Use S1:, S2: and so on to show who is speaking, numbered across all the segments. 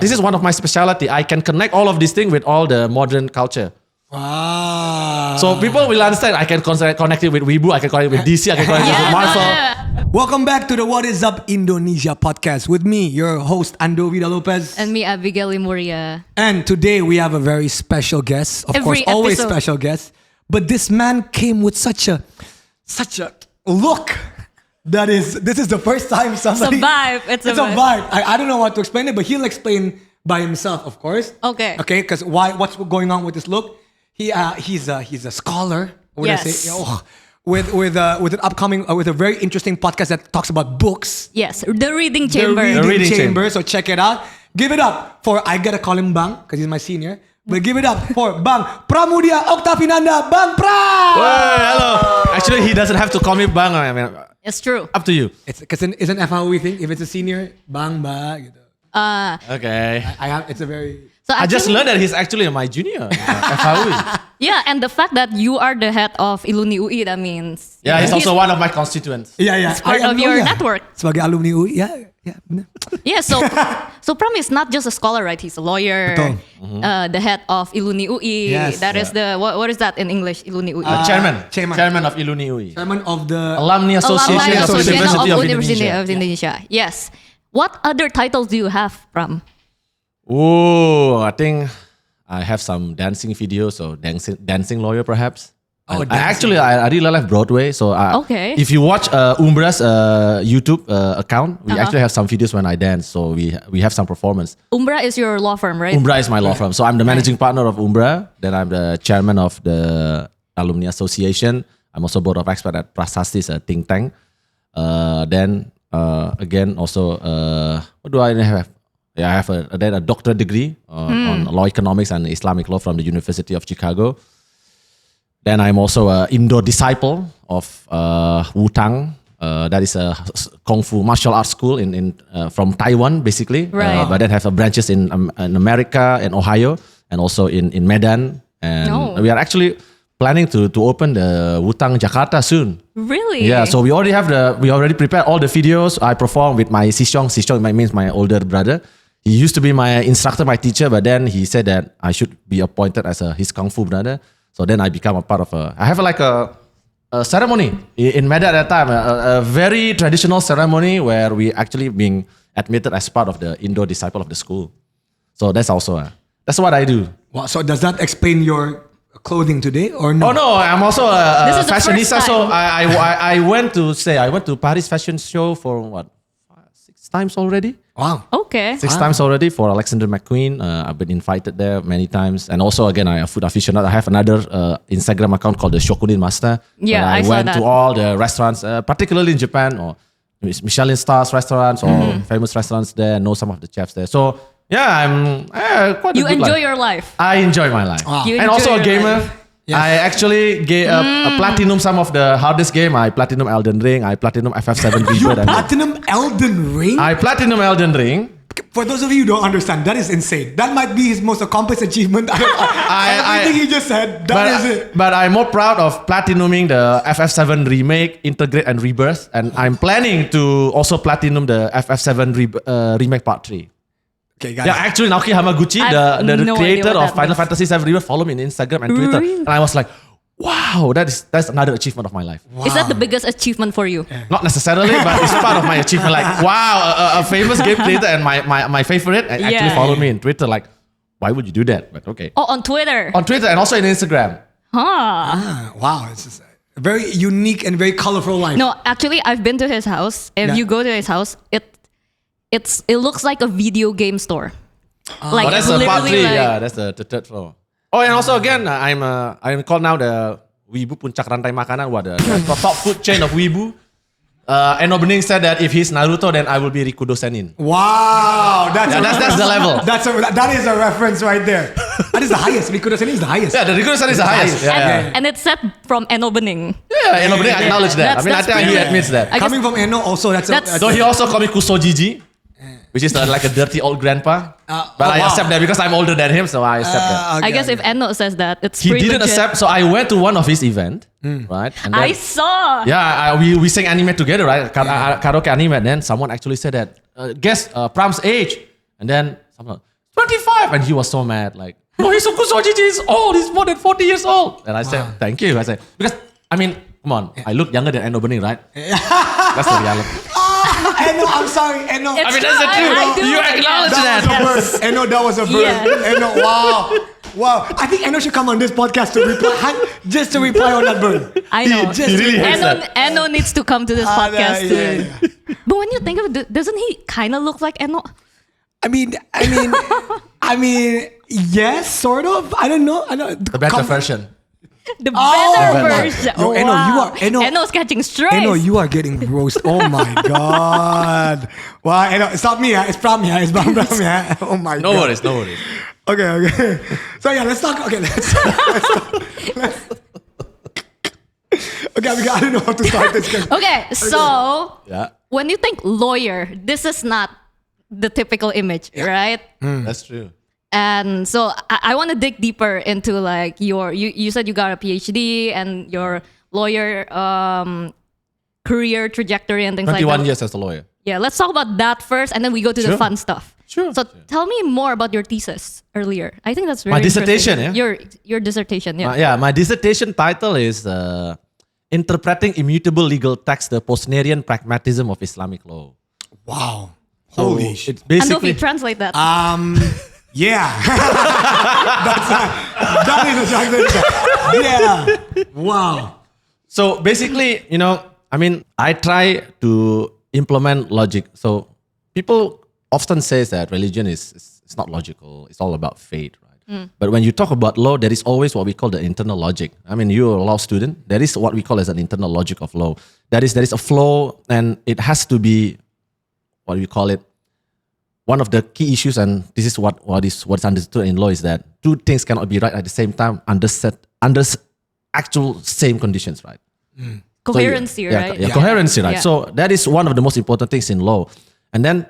S1: This is one of my specialty. I can connect all of these things with all the modern culture.
S2: Wow.
S1: So people will understand. I can connect it with Weibo. I can connect it with DC. I can connect it with Marvel.
S2: Welcome back to the What Is Up Indonesia podcast with me, your host Andovi da Lopez.
S3: And me, Abigail Limuria.
S2: And today we have a very special guest. Of course, always special guest. But this man came with such a look. This is the first time somebody...
S3: It's a vibe. It's a
S2: vibe. I don't know how to explain it, but he'll explain by himself, of course.
S3: Okay.
S2: Okay, because what's going on with this look? He's a scholar.
S3: Yes.
S2: With an upcoming with a very interesting podcast that talks about books.
S3: Yes, the reading chamber.
S2: The reading chamber. So check it out. Give it up for, I gotta call him Bang because he's my senior. But give it up for Bang Pramudya Octavinanda. Bang Pra.
S1: Hello. Actually, he doesn't have to call me Bang. I mean,
S3: It's true.
S1: Up to you.
S2: It's because it's an FHUI thing. If it's a senior, Bang Ba.
S1: Okay.
S2: It's a very.
S3: So
S1: I just learned that he's actually my junior. FHUI.
S3: Yeah, and the fact that you are the head of WIUI, that means...
S1: Yeah, he's also one of my constituents.
S2: Yeah.
S3: It's part of your network.
S2: Sebagai alumni UI, yeah.
S3: Yeah, so Pram is not just a scholar, right? He's a lawyer. The head of WIUI.
S2: Yes.
S3: That is the... What is that in English? WIUI.
S1: Chairman of WIUI.
S2: Chairman of the...
S1: Alumni Association of the University of
S3: Indonesia. Yes. What other titles do you have, Pram?
S1: Oh, I think I have some dancing videos, so dancing lawyer perhaps. I really love Broadway. So if you watch Umbra's YouTube account, we actually have some videos when I dance. So we have some performance.
S3: Umbra is your law firm, right?
S1: Umbra is my law firm. So I'm the managing partner of Umbra. Then I'm the chairman of the Alumni Association. I'm also board of expert at Prasasti, a think tank. Again, also, what do I have? Yeah, I have a doctorate degree on law economics and Islamic law from the University of Chicago. Then I'm also an Indo disciple of Wutang. That is a kung fu martial arts school from Taiwan, basically.
S3: Right.
S1: But then have branches in America, in Ohio, and also in Medan. And we are actually planning to open the Wutang Jakarta soon.
S3: Really?
S1: Yeah. So we already prepared all the videos. I perform with my Sisyong. Sisyong means my older brother. He used to be my instructor, my teacher, but then he said that I should be appointed as his kung fu brother. So then I become a part of I have a ceremony in Medan at that time, a very traditional ceremony where we actually being admitted as part of the Indo disciple of the school. So that's also, that's what I do.
S2: Wow, so does that explain your clothing today or no?
S1: Oh no, I'm also a fashionista. So I went to Paris fashion show for 6 times already.
S2: Wow.
S3: Okay.
S1: 6 times already for Alexander McQueen. I've been invited there many times. And also, again, I'm a food aficionado. I have another Instagram account called the Shokunin Master.
S3: Yeah, I
S1: went to all the restaurants, particularly in Japan, or Michelin stars restaurants or famous restaurants there. Know some of the chefs there. So, yeah, I'm quite a good
S3: enjoy
S1: life.
S3: your life.
S1: I enjoy my life.
S2: Wow.
S1: And also a gamer. Yes. I actually a platinum some of the hardest game. I platinum Elden Ring. I platinum FF7 Rebirth.
S2: Platinum Elden Ring?
S1: I platinum Elden Ring.
S2: For those of you who don't understand, that is insane. That might be his most accomplished achievement. Everything he just said, that is it.
S1: But I'm more proud of platinuming the FF7 remake, integrate and rebirth. And I'm planning to also platinum the FF7 remake part 3.
S2: Okay, guys.
S1: Yeah, actually Naoki Hamaguchi, the creator of Final Fantasy VII Rebirth, followed me on Instagram and Twitter.
S3: Really?
S1: And I was like, wow, that's another achievement of my life.
S2: Wow.
S3: Is that the biggest achievement for you?
S1: Not necessarily, but it's part of my achievement. Like, wow, a famous game creator and my favorite actually followed me on Twitter. Like, why would you do that? But okay.
S3: Oh, on Twitter.
S1: On Twitter and also in Instagram.
S2: Wow, it's just a very unique and very colorful life.
S3: No, actually, I've been to his house. If you go to his house, it looks like a video game store. Like
S1: that's the part 3. That's the third floor. Oh, and also again, I'm called now the Wibu Puncak Rantai Makanan. The top food chain of Wibu. Eno Bening said that if he's Naruto, then I will be Rikudo Senin.
S2: Wow, that's
S1: the level.
S2: That is a reference right there. That is the highest. Rikudo Senin is the highest.
S1: Yeah, the Rikudo Senin is the highest.
S3: And it's said from Eno Bening.
S1: Yeah, Eno Bening acknowledge that. I think he admits that.
S2: Coming from Eno also,
S1: so he also called me Kusojiji. Which is like a dirty old grandpa. But I accept that because I'm older than him, so I accept that.
S3: Okay, I guess if Eno says that, it's
S1: he
S3: pretty
S1: didn't
S3: legit.
S1: accept, so I went to one of his events, right? And then,
S3: I saw.
S1: Yeah, we sang anime together, right? Karaoke anime. And then someone actually said that, guess Pram's age. And then someone, 25. And he was so mad, like, no, he's he's old, he's more than 40 years old. And I said, thank you. I said, because, I mean, come on, I look younger than Eno Bening, right? That's the reality.
S2: Eno, I'm sorry, Eno.
S1: I mean, that's the truth. You acknowledge that.
S2: Eno, that was a bird.
S3: Yeah.
S2: Eno, wow. I think Eno should come on this podcast to reply, just to reply on that bird.
S3: I know.
S1: He really hates that.
S3: Eno needs to come to this podcast too.
S2: Yeah.
S3: But when you think of it, doesn't he kind of look like Eno?
S2: I mean, yes, sort of. I don't know.
S1: The better version.
S3: The better
S1: better.
S3: version.
S2: Yo, Eno,
S3: wow.
S2: Eno's
S3: catching strays.
S2: Eno, you are getting roast. Oh my god. Wow, Eno, it's not me. It's Pram. It's Pram. Oh my god.
S1: No worries.
S2: Okay. So yeah, let's talk. Okay, let's okay, I don't know how to start this.
S3: Okay, so
S1: Yeah,
S3: when you think lawyer, this is not the typical image, right?
S1: that's true.
S3: And so I want to dig deeper into like you said you got a PhD and your lawyer career trajectory and things like that.
S1: 21 years as a lawyer.
S3: Yeah, let's talk about that first, and then we go to the fun stuff.
S1: Sure.
S3: So tell me more about your thesis earlier. I think that's very
S1: My dissertation,
S3: interesting. Your dissertation, yeah.
S1: My dissertation title is Interpreting Immutable Legal Text, the Postnerian Pragmatism of Islamic Law.
S2: Wow.
S1: So
S2: Holy shit.
S1: it's basically
S3: Andovi, translate that.
S2: Yeah. That is a translation. Yeah. Wow.
S1: So basically, I try to implement logic. So people often say that religion is not logical. It's all about faith, right? But when you talk about law, there is always what we call the internal logic. I mean, you're a law student. There is what we call as an internal logic of law. There is a flow, and it has to be, what we call it, one of the key issues, and this is what's understood in law, is that two things cannot be right at the same time under actual same conditions, right?
S3: Coherency, right?
S1: Yeah, coherency, right?
S3: Yeah.
S1: So that is one of the most important things in law. And then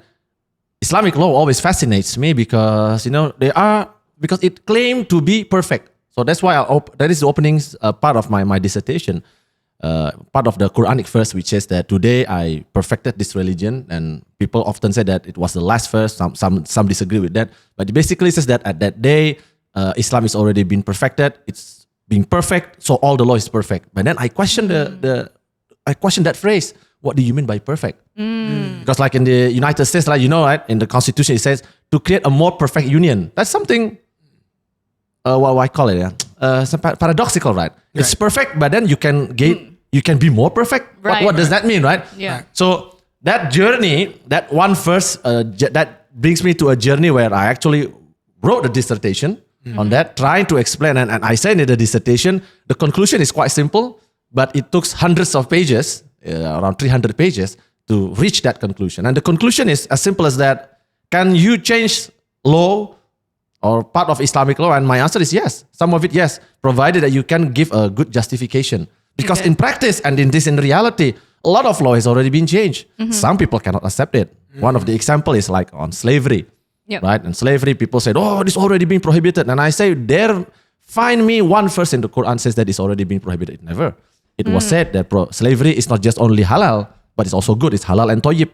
S1: Islamic law always fascinates me because because it claimed to be perfect. So that's why that is the opening part of my dissertation. Part of the Quranic verse, which says that today I perfected this religion, and people often say that it was the last verse. Some disagree with that, but it basically says that at that day, Islam is already been perfected. It's being perfect, so all the law is perfect. But then I question I question that phrase. What do you mean by perfect? Because like in the United States, like right, in the Constitution it says to create a more perfect union. That's something. What I call it? Paradoxical, right? It's perfect, but then you can be more perfect.
S3: Right.
S1: What does that mean, right?
S3: Yeah.
S1: So that journey, that one verse, that brings me to a journey where I actually wrote a dissertation on that, trying to explain. And I said in the dissertation, the conclusion is quite simple, but it took hundreds of pages, around 300 pages, to reach that conclusion. And the conclusion is as simple as that: can you change law or part of Islamic law? And my answer is yes. Some of it, yes, provided that you can give a good justification. Because in practice and in reality, a lot of law has already been changed. Some people cannot accept it. One of the example is like on slavery, right? And slavery, people said, oh, this already been prohibited. And I say, find me one verse in the Quran says that it's already been prohibited. Never. It was said that slavery is not just only halal, but it's also good. It's halal and toyib.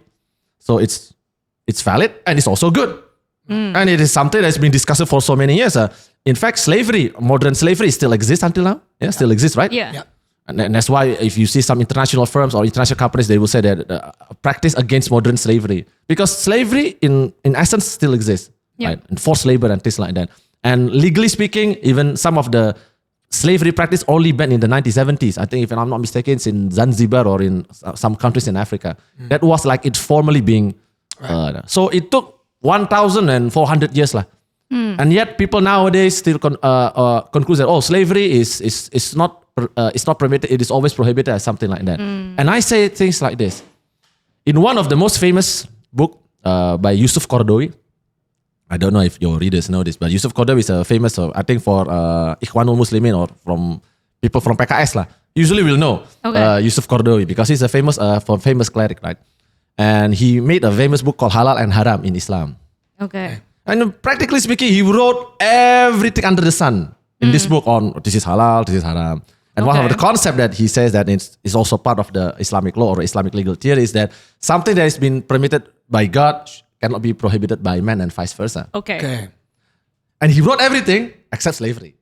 S1: So it's valid and it's also good. And it is something that's been discussed for so many years. In fact, modern slavery still exists until now. Yeah, still exists, right?
S3: Yeah.
S1: And that's why if you see some international firms or international companies, they will say that practice against modern slavery. Because slavery in essence still exists. Right? And forced labor and things like that. And legally speaking, even some of the slavery practice only banned in the 1970s. I think if I'm not mistaken, it's in Zanzibar or in some countries in Africa. That was like it's formally being... so it took 1,400 years lah. And yet people nowadays still conclude that slavery is not permitted. It is always prohibited or something like that. And I say things like this. In one of the most famous book by Yusuf Qaradawi, I don't know if your readers know this, but Yusuf Qaradawi is a famous, I think for Ikhwanul Muslimin or from people from PKS lah. Usually will know Yusuf Qaradawi because he's a famous cleric, right? And he made a famous book called Halal and Haram in Islam.
S3: Okay.
S1: And practically speaking, he wrote everything under the sun in this book on this is halal, this is haram. And one of the concepts that he says that is also part of the Islamic law or Islamic legal theory is that something that has been permitted by God cannot be prohibited by man and vice versa.
S3: Okay.
S1: And he wrote everything except slavery.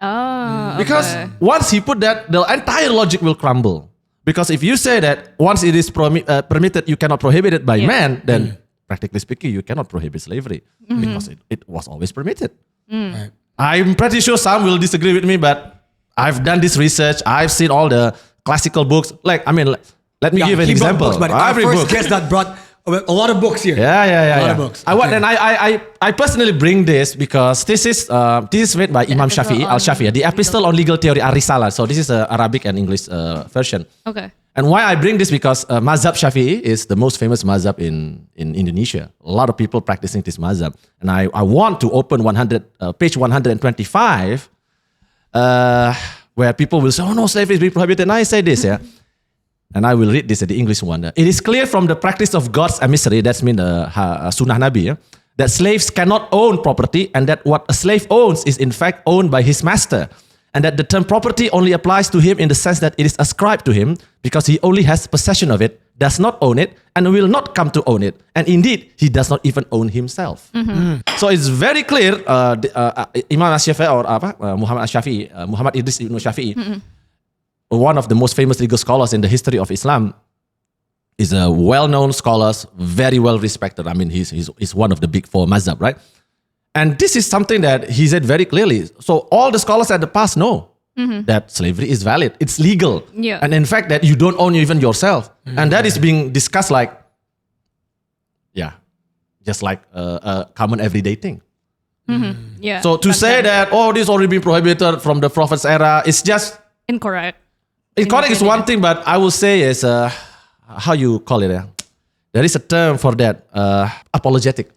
S3: Oh,
S1: Because once he put that, the entire logic will crumble. Because if you say that once it is permitted, you cannot prohibit it by man, then practically speaking, you cannot prohibit slavery because it was always permitted.
S2: Right.
S1: I'm pretty sure some will disagree with me, but I've done this research. I've seen all the classical books. Let me give an example.
S2: Books, but our first guest that brought a lot of books here.
S1: Yeah.
S2: A lot of books.
S1: I personally bring this because this is made by Imam Shafi'i, Al-Shafi'i, the Epistle on Legal Theory, Ar-Risalah. So this is the Arabic and English version.
S3: Okay.
S1: And why I bring this because Mazhab Shafi'i is the most famous Mazhab in Indonesia. A lot of people practicing this Mazhab. And I want to open page 125 where people will say, oh no, slavery is being prohibited. And I say this, and I will read this at the English one. It is clear from the practice of God's emissary, that's mean the Sunnah Nabi, that slaves cannot own property and that what a slave owns is in fact owned by his master. And that the term property only applies to him in the sense that it is ascribed to him because he only has possession of it, does not own it, and will not come to own it. And indeed, he does not even own himself. So it's very clear, Imam Shafi'i or Muhammad Shafi'i, Muhammad Idris ibn Shafi'i, one of the most famous legal scholars in the history of Islam, is a well-known scholar, very well respected. I mean, he's one of the big four mazhab, right? And this is something that he said very clearly. So all the scholars at the past know that slavery is valid. It's legal.
S3: Yeah.
S1: And in fact, that you don't own even yourself. And that is being discussed just like a common everyday thing.
S3: Yeah.
S1: So to say that, this already been prohibited from the Prophet's era, it's just...
S3: Incorrect.
S1: Incorrect is one thing, but I will say is, how you call it? There is a term for that, apologetic.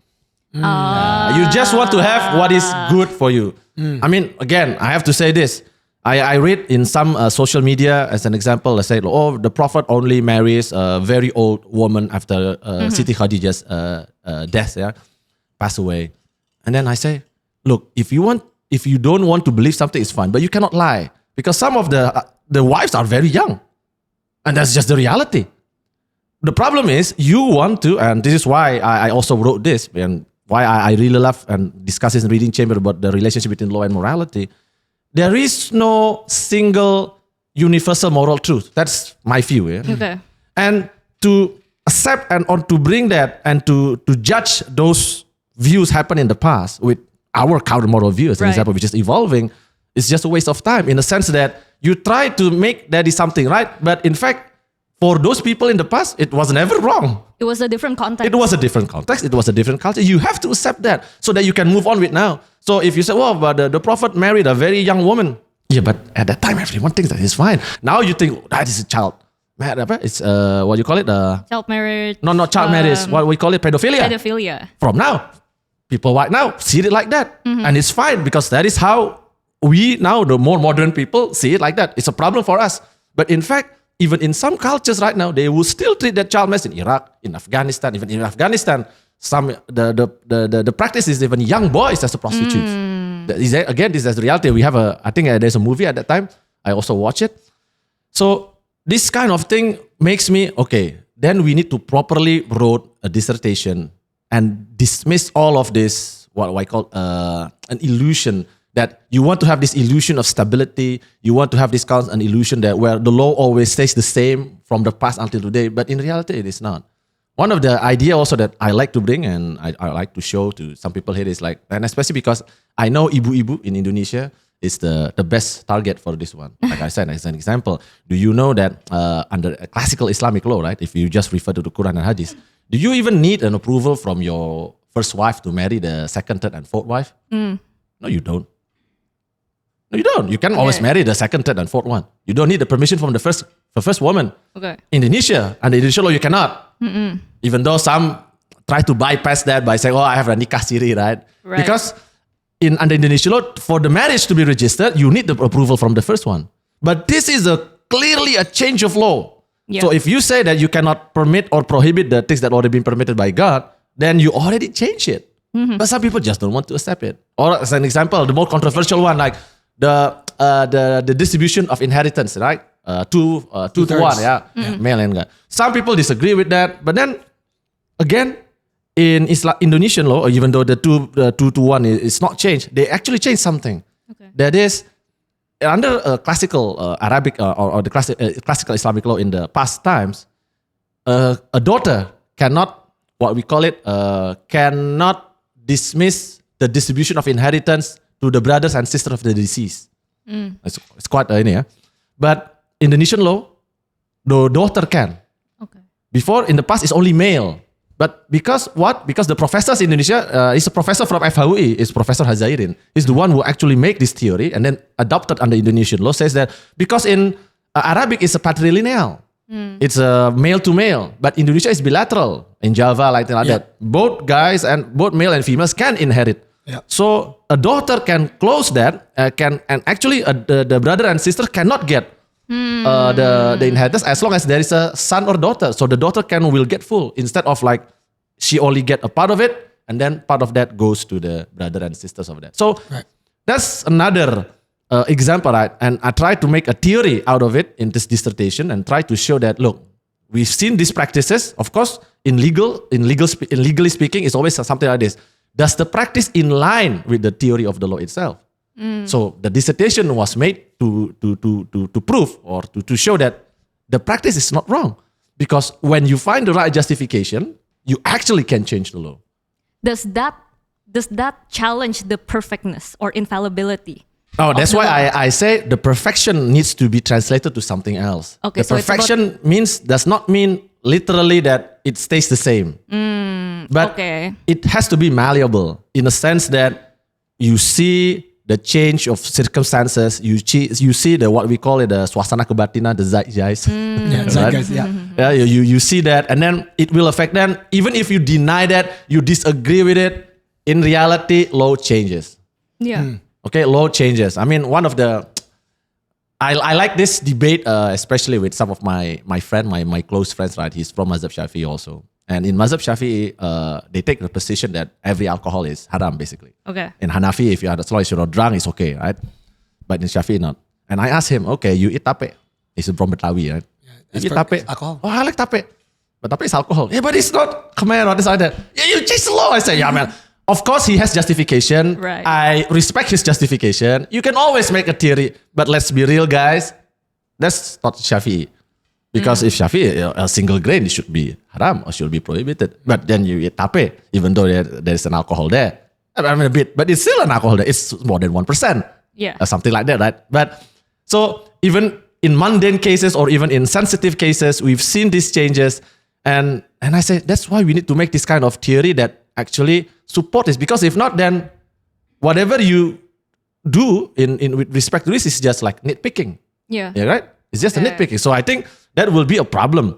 S1: You just want to have what is good for you. I mean, again, I have to say this. I read in some social media, as an example, they say, the Prophet only marries a very old woman after Siti Khadija's death, pass away. And then I say, look, if you don't want to believe something, it's fine, but you cannot lie. Because some of the wives are very young. And that's just the reality. The problem is you want to, and this is why I also wrote this, and why I really love and discuss this in Reading Chamber about the relationship between law and morality. There is no single universal moral truth. That's my view.
S3: Okay.
S1: And to accept and or to bring that and to judge those views happen in the past with our current moral view, as an example, which is evolving, is just a waste of time in the sense that you try to make that is something right, but in fact, for those people in the past, it was never wrong.
S3: It was a different context.
S1: It was a different context. It was a different culture. You have to accept that so that you can move on with now. So if you say, but the Prophet married a very young woman. Yeah, but at that time, everyone thinks that is fine. Now you think, that is a child. It's, what you call it?
S3: Child marriage.
S1: No, not child marriage. What we call it? Pedophilia.
S3: Pedophilia.
S1: From now. People right now see it like that. And it's fine because that is how we now, the more modern people, see it like that. It's a problem for us. But in fact, even in some cultures right now, they will still treat that child marriage in Iraq, in Afghanistan. Even in Afghanistan, the practice is even young boys as a prostitutes. Again, this is the reality. We have I think there's a movie at that time. I also watch it. So this kind of thing makes me, then we need to properly write a dissertation and dismiss all of this, what I call an illusion, that you want to have this illusion of stability, you want to have this kind of an illusion that where the law always stays the same from the past until today, but in reality it is not. One of the idea also that I like to bring and I like to show to some people here is and especially because I know ibu-ibu in Indonesia is the best target for this one. Like I said, as an example, do you know that under classical Islamic law, right, if you just refer to the Quran and Hadith, do you even need an approval from your first wife to marry the second, third, and fourth wife? No, you don't. No, you don't. You can always marry the second, third, and fourth one. You don't need the permission from the first woman. Okay. Indonesia, under Indonesian law, you cannot. Even though some try to bypass that by saying, I have a nikah siri, right? Because under Indonesian law, for the marriage to be registered, you need the approval from the first one. But this is clearly a change of law. Yeah. So if you say that you cannot permit or prohibit the things that already been permitted by God, then you already change it. But some people just don't want to accept it. Or as an example, the more controversial one, like the distribution of inheritance, right? 2 to 1, male and guy. Some people disagree with that, but then again, in Indonesian law, even though the 2 to 1 is not changed, they actually changed something.
S3: Okay.
S1: That is, under classical Arabic or the classical Islamic law in the past times, a daughter cannot, what we call it, cannot dismiss the distribution of inheritance to the brothers and sisters of the deceased. It's quite But Indonesian law, the daughter can.
S3: Okay.
S1: Before, in the past, it's only male. But because what? Because the professors in Indonesia, he's a professor from FHUI, is Professor Hazairin. He's the one who actually made this theory and then adopted under Indonesian law, says that because in Arabic it's a patrilineal. It's a male to male, but Indonesia is bilateral. In Java, like that. Both guys and both male and females can inherit.
S2: Yeah.
S1: So a daughter can close that, and actually the brother and sister cannot get the inheritance as long as there is a son or daughter. So the daughter will get full instead of like she only get a part of it and then part of that goes to the brother and sisters of that. So that's another example, right? And I try to make a theory out of it in this dissertation and try to show that, look, we've seen these practices. Of course, legally speaking, it's always something like this. Does the practice in line with the theory of the law itself? So the dissertation was made to prove or to show that the practice is not wrong. Because when you find the right justification, you actually can change the law.
S3: Does that challenge the perfectness or infallibility?
S1: Oh, that's why I say the perfection needs to be translated to something else.
S3: Okay,
S1: the perfection does not mean literally that it stays the same. But it has to be malleable in the sense that you see the change of circumstances, you see the what we call it the suasana kebatinan, the zeitgeist.
S2: Zeitgeist,
S1: Yeah, you see that, and then it will affect them. Even if you deny that, you disagree with it, in reality, law changes.
S3: Yeah.
S1: Okay, law changes. I mean, one of the I like this debate, especially with some of my friend, my close friends, right? He's from Mazhab Shafi'i also. And in Mazhab Shafi'i, they take the position that every alcohol is haram, basically. Okay. In Hanafi, as long as you're not drunk, it's okay, right? But in Shafi'i, not. And I asked him, okay, you eat tape. He's from Betawi, right? You eat tape.
S2: Alcohol.
S1: Oh, I like tape. But tape is alcohol. Yeah, but it's not Khmer or this like that. Yeah, you change the law. I say, yeah, man. Of course, he has justification.
S3: Right.
S1: I respect his justification. You can always make a theory. But let's be real, guys. That's not Shafi'i. Because if Shafi'i, a single grain, it should be haram or should be prohibited. But then you eat tape, even though there's an alcohol there. I mean, a bit, but it's still an alcohol there. It's more than 1%.
S3: Yeah.
S1: Or something like that, right? But so even in mundane cases or even in sensitive cases, we've seen these changes. And I say, that's why we need to make this kind of theory that actually support this. Because if not, then whatever you do in with respect to this is just like nitpicking. Yeah, right? It's just a nitpicking. So I think that will be a problem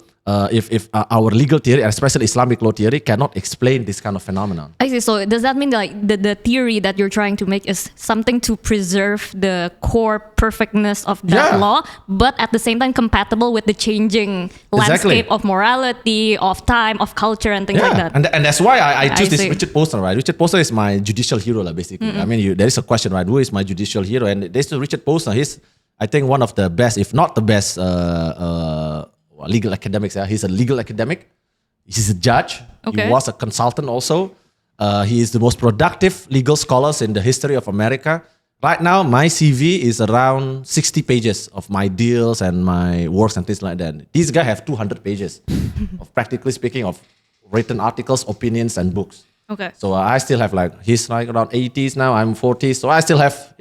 S1: if our legal theory, especially Islamic law theory, cannot explain this kind of phenomenon.
S3: I see. So does that mean like the theory that you're trying to make is something to preserve the core perfectness of that law, but at the same time compatible with the changing landscape of morality, of time, of culture, and things like that?
S1: And that's why I choose this Richard Posner, right? Richard Posner is my judicial hero, basically. I mean, there is a question, right? Who is my judicial hero? And there's Richard Posner. He's, I think, one of the best, if not the best, legal academics. He's a legal academic. He's a judge. He was a consultant also. He is the most productive legal scholars in the history of America. Right now, my CV is around 60 pages of my deals and my works and things like that. These guys have 200 pages of, practically speaking, of written articles, opinions, and books. Okay. So I still have he's like around 80s now. I'm 40s. So I still have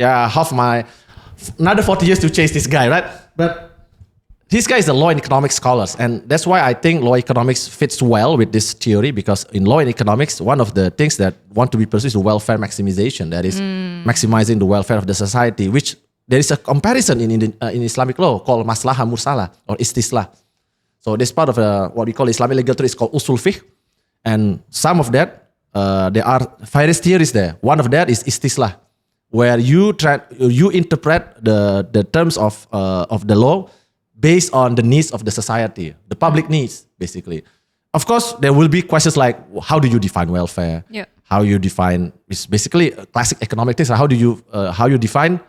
S1: another 40 years to chase this guy, right? But this guy is a law and economics scholar, and that's why I think law economics fits well with this theory, because in law and economics, one of the things that want to be pursued is welfare maximization, that is maximizing the welfare of the society, which there is a comparison in Islamic law called maslahah mursalah or istislah. So this part of what we call Islamic legal theory is called usul fiqh, and some of that, there are various theories there. One of that is istislah, where you interpret the terms of the law based on the needs of the society, the public needs, basically. Of course, there will be questions like, how do you define welfare? Yeah. How you define, it's basically classic economic things. How you define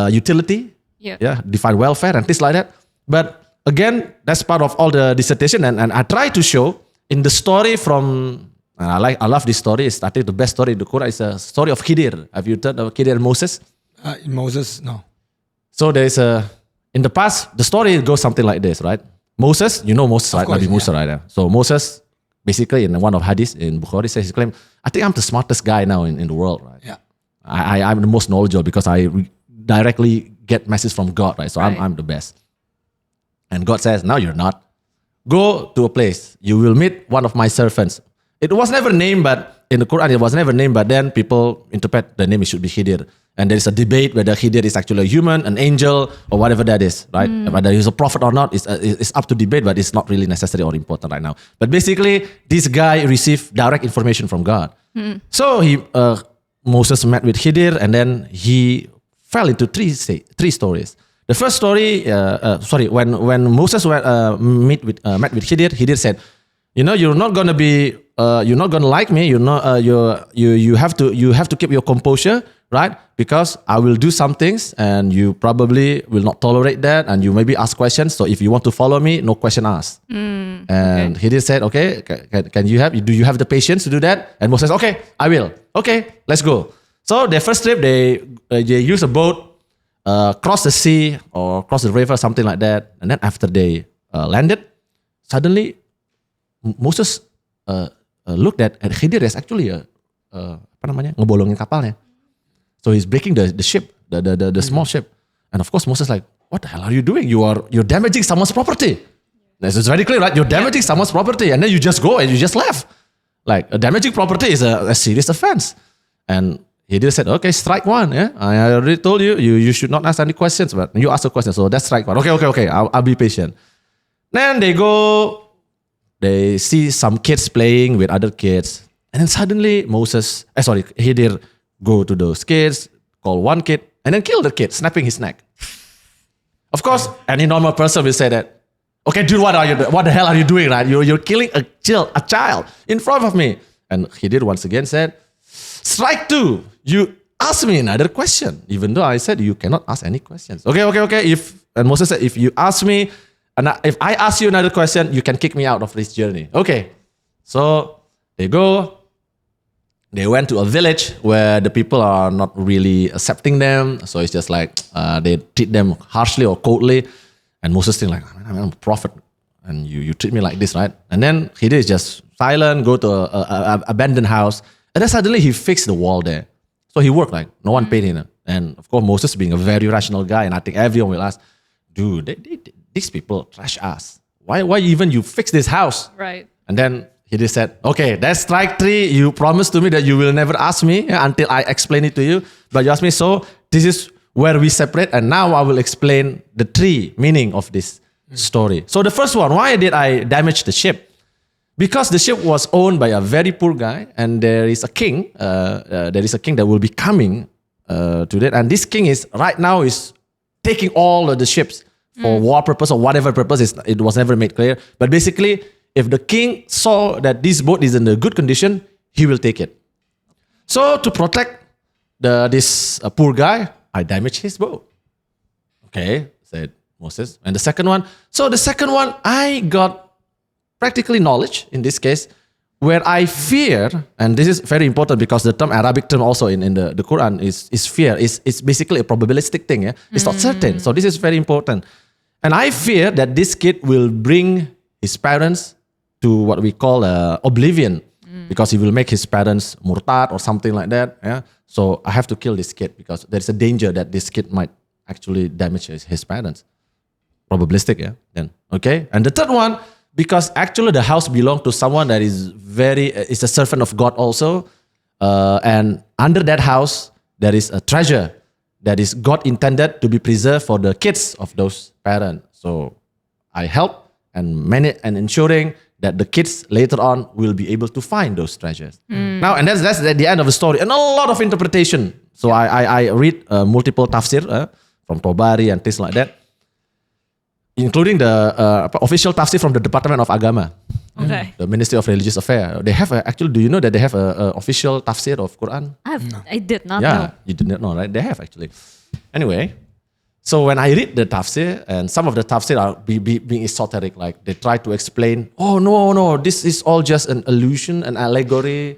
S1: utility? Yeah. Define welfare and things like that. But again, that's part of all the dissertation. And I try to show in the story from I love this story. I think the best story in the Quran is a story of Khidr. Have you heard of Khidr and Moses?
S2: Moses, no.
S1: So there's in the past, the story goes something like this, right? Moses, you know Moses, right? Nabi Musa, right? So Moses, basically in one of hadith in Bukhari says, he claimed, I think I'm the smartest guy now in the world, right?
S2: Yeah.
S1: I'm the most knowledgeable because I directly get messages from God, right? So I'm the best. And God says, no, you're not. Go to a place. You will meet one of my servants. It was never named, but in the Quran, it was never named, but then people interpret the name, it should be Khidr. And there is a debate whether Khidr is actually a human, an angel, or whatever that is, right? Whether he's a prophet or not, it's up to debate, but it's not really necessary or important right now. But basically, this guy received direct information from God. So Moses met with Khidr, and then he fell into three stories. The first story, when Moses met with Khidr, Khidr said, you're not gonna like me. You have to keep your composure, right? Because I will do some things, and you probably will not tolerate that, and you maybe ask questions. So if you want to follow me, no question asked. And Khidr said, okay, do you have the patience to do that? And Moses said, okay, I will. Okay, let's go. So their first trip, they use a boat, cross the sea or cross the river, something like that. And then after they landed, suddenly Moses looked at Khidr as actually ngebolongin kapalnya. So he's breaking the ship, the small ship. And of course Moses like, what the hell are you doing? You're damaging someone's property. This is very clear, right? You're damaging someone's property, and then you just go and you just left. Like, damaging property is a serious offense. And he just said, okay, strike one. Yeah, I already told you, you should not ask any questions, but you ask a question, so that's strike one. Okay, I'll be patient. Then they see some kids playing with other kids, and then suddenly Khidr go to those kids, call one kid, and then kill the kid, snapping his neck. Of course, any normal person will say that, okay, dude, what the hell are you doing, right? You're killing a child in front of me. And Khidr once again said, strike two. You ask me another question, even though I said you cannot ask any questions. Okay. And Moses said, if you ask me, and if I ask you another question, you can kick me out of this journey. Okay. So they went to a village where the people are not really accepting them. So it's just like they treat them harshly or coldly. And Moses thinks like, I'm a prophet, and you treat me like this, right? And then Khidr is just silent, go to a abandoned house. And then suddenly he fixed the wall there. So he worked like, no one paid him. And of course, Moses being a very rational guy, and I think everyone will ask, dude, these people trash us. Why even you fix this house?
S3: Right.
S1: And then he just said, okay, that's strike three. You promised to me that you will never ask me until I explain it to you. But you asked me, so this is where we separate. And now I will explain the three meaning of this story. So the first one, why did I damage the ship? Because the ship was owned by a very poor guy, and there is a king. There is a king that will be coming to that, and this king is taking all of the ships for war purpose or whatever purpose. It was never made clear. But basically, if the king saw that this boat is in a good condition, he will take it. So to protect this poor guy, I damaged his boat. Okay, said Moses. And the second one, I got practically knowledge in this case, where I fear, and this is very important because the Arabic term also in the Quran is fear. It's basically a probabilistic thing. Yeah? It's not certain. So this is very important. And I fear that this kid will bring his parents to what we call oblivion, because he will make his parents murtad or something like that. Yeah. So I have to kill this kid because there's a danger that this kid might actually damage his parents. Probabilistic, yeah. Then okay. And the third one, because actually the house belonged to someone that is is a servant of God also. And under that house, there is a treasure that is God intended to be preserved for the kids of those parents. So I help and ensuring that the kids later on will be able to find those treasures. Now, and that's the end of the story. And a lot of interpretation. So I read multiple tafsir from Tobari and things like that, including the official tafsir from the Department of Agama, the Ministry of Religious Affairs. They have actually. Do you know that they have a official tafsir of Quran?
S3: I did not know.
S1: You did not know, right? They have actually. Anyway, So when I read the tafsir, and some of the tafsir are being esoteric, like they try to explain, oh no, this is all just an illusion, an allegory.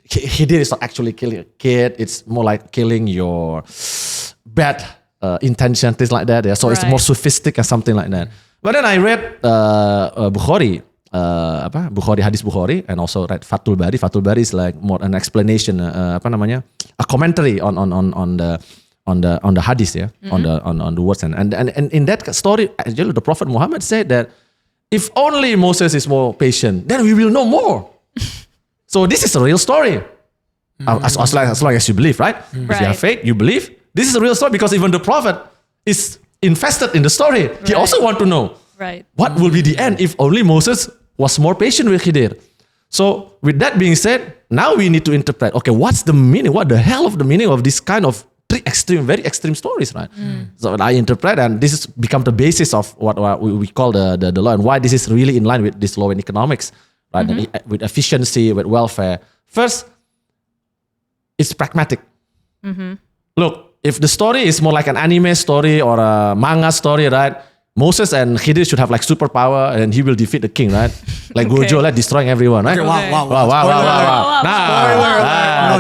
S1: Khidr is not actually killing a kid, it's more like killing your bad intention, things like that. Yeah. So it's more sophisticated and something like that. But then I read Bukhari, hadis Bukhari, and also read Fathul Bari. Fathul Bari is like more an explanation, a commentary on the hadith, yeah, on the words, and in that story, actually, the Prophet Muhammad said that if only Moses is more patient, then we will know more. So this is a real story, as long as you believe, right? If you have faith, you believe. This is a real story because even the Prophet is invested in the story. He also want to know what will be the end if only Moses was more patient with Khidr. So with that being said, now we need to interpret. Okay, what's the meaning? What the hell of the meaning of this kind of very extreme stories, right? So I interpret, and this has become the basis of what we call the law, and why this is really in line with this law in economics, right? And with efficiency, with welfare. First, it's pragmatic. Look, if the story is more like an anime story or a manga story, right? Moses and Khidr should have like superpower, and he will defeat the king, right? Like Gojo, like destroying everyone, right?
S2: Okay, wow.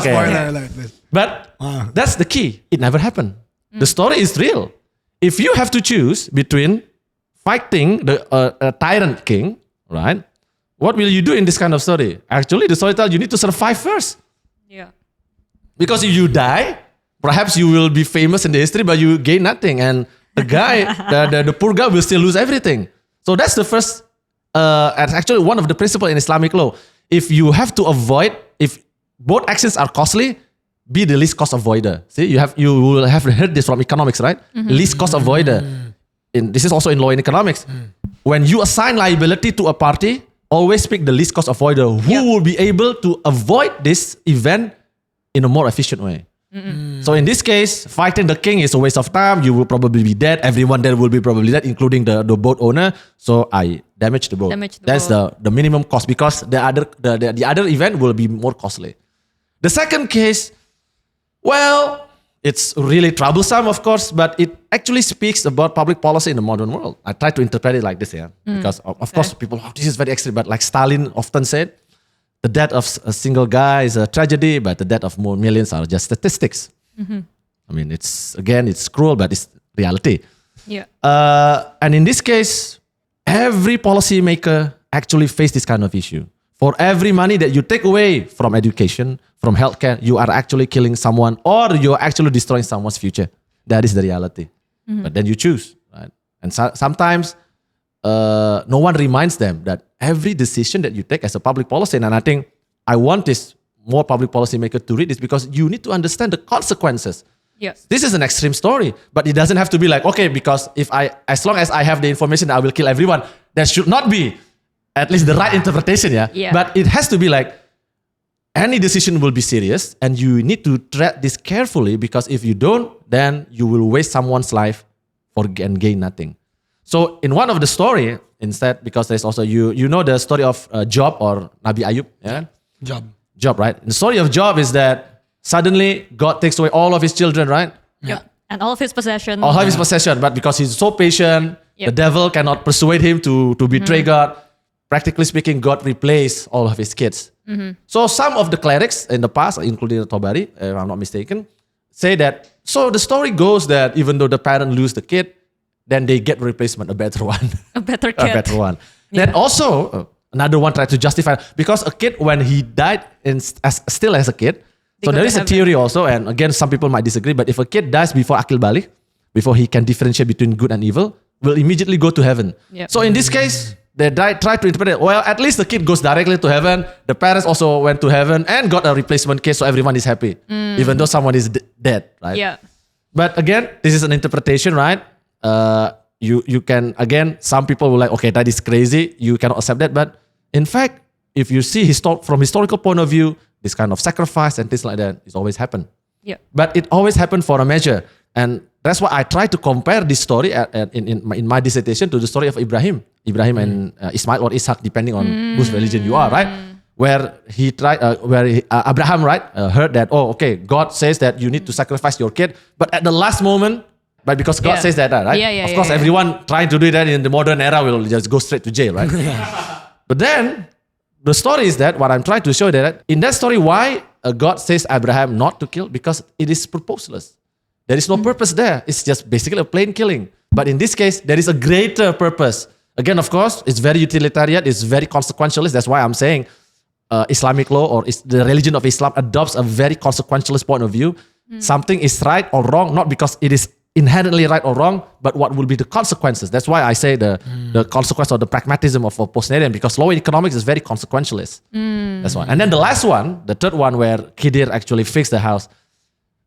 S1: Spoiler alert. But that's the key. It never happened. The story is real. If you have to choose between fighting the tyrant king, right? What will you do in this kind of story? Actually, the story tells you need to survive first.
S3: Yeah.
S1: Because if you die, perhaps you will be famous in the history, but you gain nothing. And the guy, the poor guy will still lose everything. So that's the first, and actually one of the principles in Islamic law. If you have to avoid, if both actions are costly, be the least cost avoider. See, you will have heard this from economics, right? Least cost avoider. This is also in law in economics. When you assign liability to a party, always pick the least cost avoider who will be able to avoid this event in a more efficient way. So in this case, fighting the king is a waste of time. You will probably be dead. Everyone there will be probably dead, including the boat owner. So I damage the boat. That's the minimum cost, because the other event will be more costly. The second case, well, it's really troublesome, of course, but it actually speaks about public policy in the modern world. I try to interpret it like this, because of course people, this is very extreme, but like Stalin often said, the death of a single guy is a tragedy, but the death of more millions are just statistics. I mean, it's cruel, but it's reality.
S3: Yeah.
S1: And in this case, every policymaker actually face this kind of issue. For every money that you take away from education, from healthcare, you are actually killing someone, or you are actually destroying someone's future. That is the reality. But then you choose, right? And sometimes no one reminds them that every decision that you take as a public policy, and I think I want this more public policy maker to read this, because you need to understand the consequences.
S3: Yes.
S1: This is an extreme story, but it doesn't have to be like, okay, because as long as I have the information, I will kill everyone. That should not be at least the right interpretation, yeah? But it has to be like, any decision will be serious, and you need to tread this carefully, because if you don't, then you will waste someone's life and gain nothing. So in one of the story, instead, because there's also, you know the story of Job or Nabi Ayub, yeah? Job, right? The story of Job is that suddenly God takes away all of his children, right?
S3: Yeah. And all of his possession.
S1: All of his possession, but because he's so patient, the devil cannot persuade him to betray God. Practically speaking, God replaced all of his kids. So some of the clerics in the past, including the Tobari, if I'm not mistaken, say that, so the story goes that even though the parent lose the kid, then they get replacement, a better one.
S3: A better kid.
S1: Then also, another one tried to justify, because a kid, when he died still as a kid, so there is a theory also, and again, some people might disagree, but if a kid dies before Akil Balik, before he can differentiate between good and evil, will immediately go to heaven. So in this case, they tried to interpret it, well, at least the kid goes directly to heaven, the parents also went to heaven and got a replacement case, so everyone is happy, even though someone is dead, right?
S3: Yeah.
S1: But again, this is an interpretation, right? You can, again, some people will like, okay, that is crazy, you cannot accept that, but in fact, if you see from historical point of view, this kind of sacrifice and things like that, it's always happened.
S3: Yeah.
S1: But it always happened for a measure. And that's why I try to compare this story in my dissertation to the story of Ibrahim and Ismail or Ishaq, depending on whose religion you are, right? Where Abraham, right, heard that, oh, okay, God says that you need to sacrifice your kid, but at the last moment, But because God says that, right? Of course, everyone trying to do that in the modern era will just go straight to jail, right? But then, the story is that, what I'm trying to show that, in that story, why God says Abraham not to kill? Because it is purposeless. There is no purpose there. It's just basically a plain killing. But in this case, there is a greater purpose. Again, of course, it's very utilitarian. It's very consequentialist. That's why I'm saying Islamic law or the religion of Islam adopts a very consequentialist point of view. Something is right or wrong, not because it is inherently right or wrong, but what will be the consequences. That's why I say the consequence of the pragmatism of Post-Nadian, because law economics is very consequentialist. That's why. And then the last one, the third one, where Khidr actually fixed the house,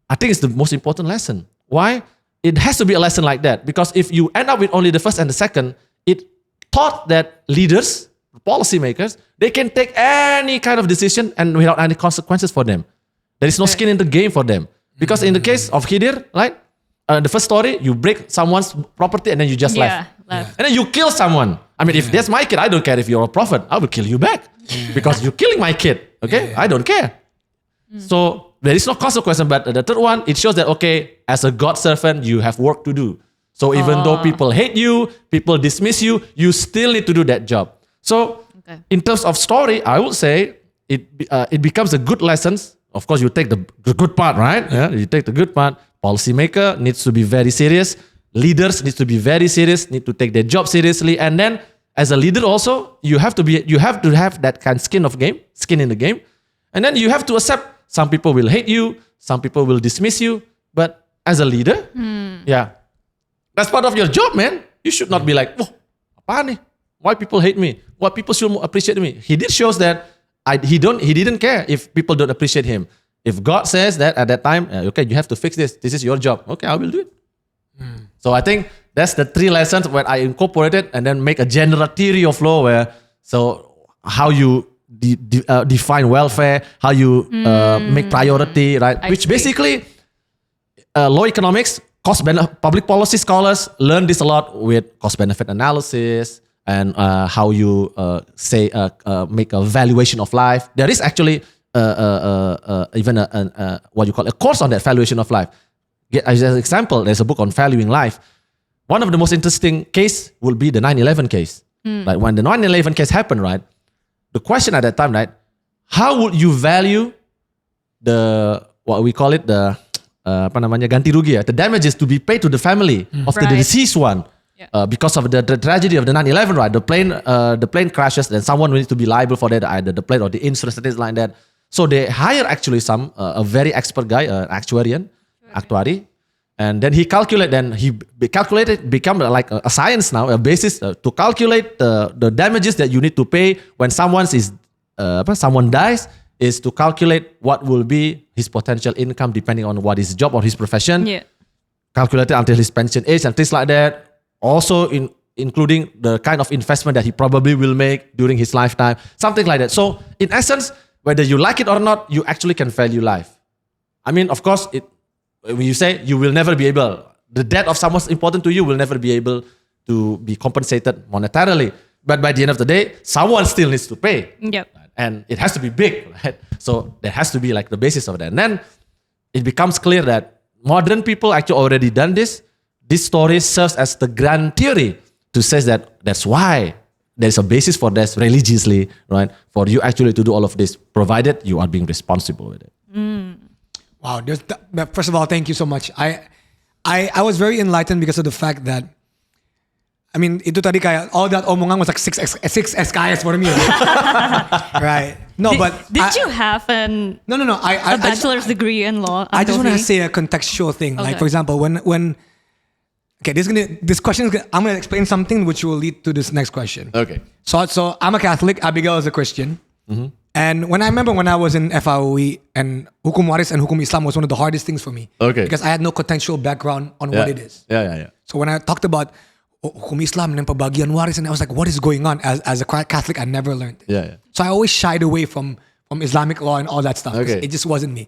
S1: I think it's the most important lesson. Why? It has to be a lesson like that, because if you end up with only the first and the second, it taught that leaders, policymakers, they can take any kind of decision and without any consequences for them. There is no skin in the game for them. Because in the case of Khidr, right? The first story, you break someone's property and then you just left. And then you kill someone. I mean, if that's my kid, I don't care if you're a prophet. I will kill you back. Because you're killing my kid. Okay? I don't care. So there is no consequence. But the third one, it shows that, okay, as a God servant, you have work to do. So even though people hate you, people dismiss you, you still need to do that job. So in terms of story, I would say it becomes a good lesson. Of course, you take the good part, right? Yeah, you take the good part. Policymaker needs to be very serious. Leaders need to be very serious. Need to take their job seriously. And then, as a leader, also you have to have that kind of skin in the game. And then you have to accept some people will hate you, some people will dismiss you. But as a leader, that's part of your job, man. You should not be like, oh, apaan nih? Why people hate me? Why people should appreciate me? He did shows that he didn't care if people don't appreciate him. If God says that at that time, okay, you have to fix this. This is your job. Okay, I will do it. So I think that's the three lessons when I incorporated and then make a general theory of law how you define welfare, how you make priority, right? Which basically, law economics, public policy scholars learn this a lot with cost-benefit analysis and how you make a valuation of life. There is actually even what you call a course on that valuation of life. As an example, there's a book on valuing life. One of the most interesting case will be the 9/11 case. Like when the 9/11 case happened, right? The question at that time, right? How would you value what we call it ganti rugi, the damages to be paid to the family of the deceased one because of the tragedy of the 9/11, right? The plane crashes, then someone needs to be liable for that, either the plane or the insurance, things like that. So they hire actually a very expert guy, an actuary, and then he become like a science now, a basis to calculate the damages that you need to pay when someone dies, is to calculate what will be his potential income depending on what his job or his profession. Calculated until his pension age and things like that. Also including the kind of investment that he probably will make during his lifetime, something like that. So in essence, whether you like it or not, you actually can value life. I mean, of course, when you say you will never be able, the death of someone important to you will never be able to be compensated monetarily. But by the end of the day, someone still needs to pay. And it has to be big, right? So there has to be like the basis of that. And then it becomes clear that modern people actually already done this. This story serves as the grand theory to say that that's why there's a basis for this religiously, right? For you actually to do all of this, provided you are being responsible with it.
S2: Wow. First of all, thank you so much. I was very enlightened because of the fact that, I mean, itu tadi kayak all that omongan was like 6 SKS for me. Right. No,
S3: did you have a bachelor's degree in law?
S2: I just want to say a contextual thing. Okay. Like, for example, when this question I'm going to explain something which will lead to this next question.
S1: Okay.
S2: So I'm a Catholic. Abigail is a Christian. And when I was in FIUI, and Hukum Waris and Hukum Islam was one of the hardest things for me.
S1: Okay.
S2: Because I had no contextual background on what it is. So when I talked about Hukum Islam and pembagian waris, and I was like, what is going on? As a Catholic, I never learned it. So I always shied away from Islamic law and all that stuff. It just wasn't me.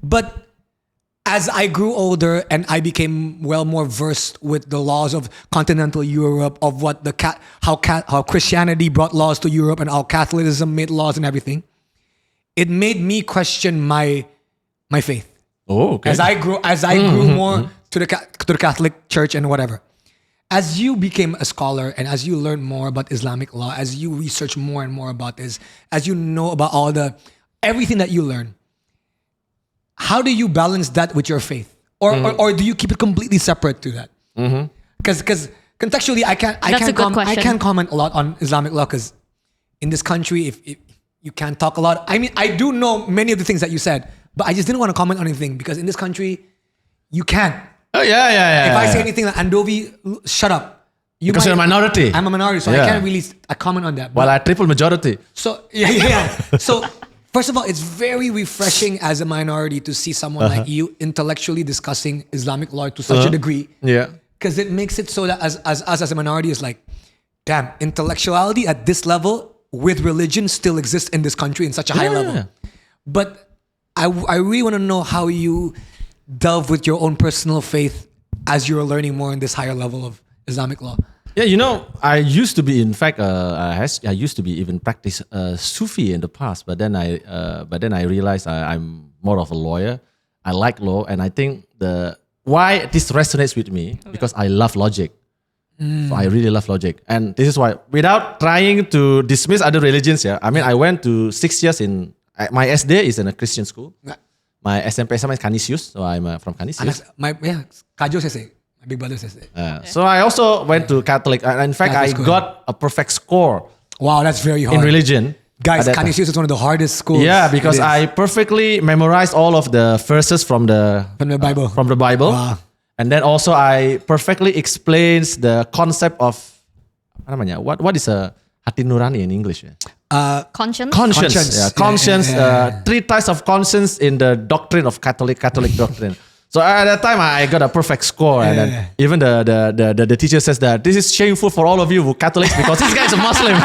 S2: But as I grew older and I became more versed with the laws of continental Europe, of what how Christianity brought laws to Europe and how Catholicism made laws and everything, it made me question my faith.
S1: Oh, okay.
S2: As I grew more to the Catholic Church and whatever. As you became a scholar and as you learned more about Islamic law, as you research more and more about this, as you know about everything that you learn, how do you balance that with your faith? Or do you keep it completely separate to that? Because contextually, I can't comment a lot on Islamic law because in this country, if you can't talk a lot. I mean, I do know many of the things that you said, but I just didn't want to comment on anything because in this country, you can't.
S1: Oh, yeah.
S2: If I say anything like Andovi, shut up.
S1: Because you're a minority.
S2: I'm a minority, so I can't really comment on that.
S1: Well, I triple majority.
S2: So, yeah. So, first of all, it's very refreshing as a minority to see someone like you intellectually discussing Islamic law to such a degree.
S1: Yeah.
S2: Because it makes it so that as us as a minority is like, damn, intellectuality at this level with religion still exists in this country in such a high level. But I really want to know how you delve with your own personal faith as you're learning more in this higher level of Islamic law.
S1: Yeah, I used to be, in fact, I used to be even practice Sufi in the past, but then I realized I'm more of a lawyer. I like law, and I think why this resonates with me because I love logic. So I really love logic, and this is why, without trying to dismiss other religions, I mean, I went to 6 years my SD is in a Christian school. My SMP SMA is Canisius, so I'm from Canisius.
S2: Kajo Sese, my big brother Sese.
S1: So I also went to Catholic. In fact, I got a perfect score.
S2: Wow, that's very hard.
S1: In religion.
S2: Guys, Canisius is one of the hardest schools.
S1: Yeah, because I perfectly memorized all of the verses from the
S2: Bible.
S1: Wow. And then also I perfectly explains the concept of, what is a hati nurani in English?
S3: Conscience.
S1: Conscience. Three types of conscience in the doctrine of Catholic doctrine. So at that time I got a perfect score, and then even the teacher says that this is shameful for all of you who Catholics because this guy is a Muslim.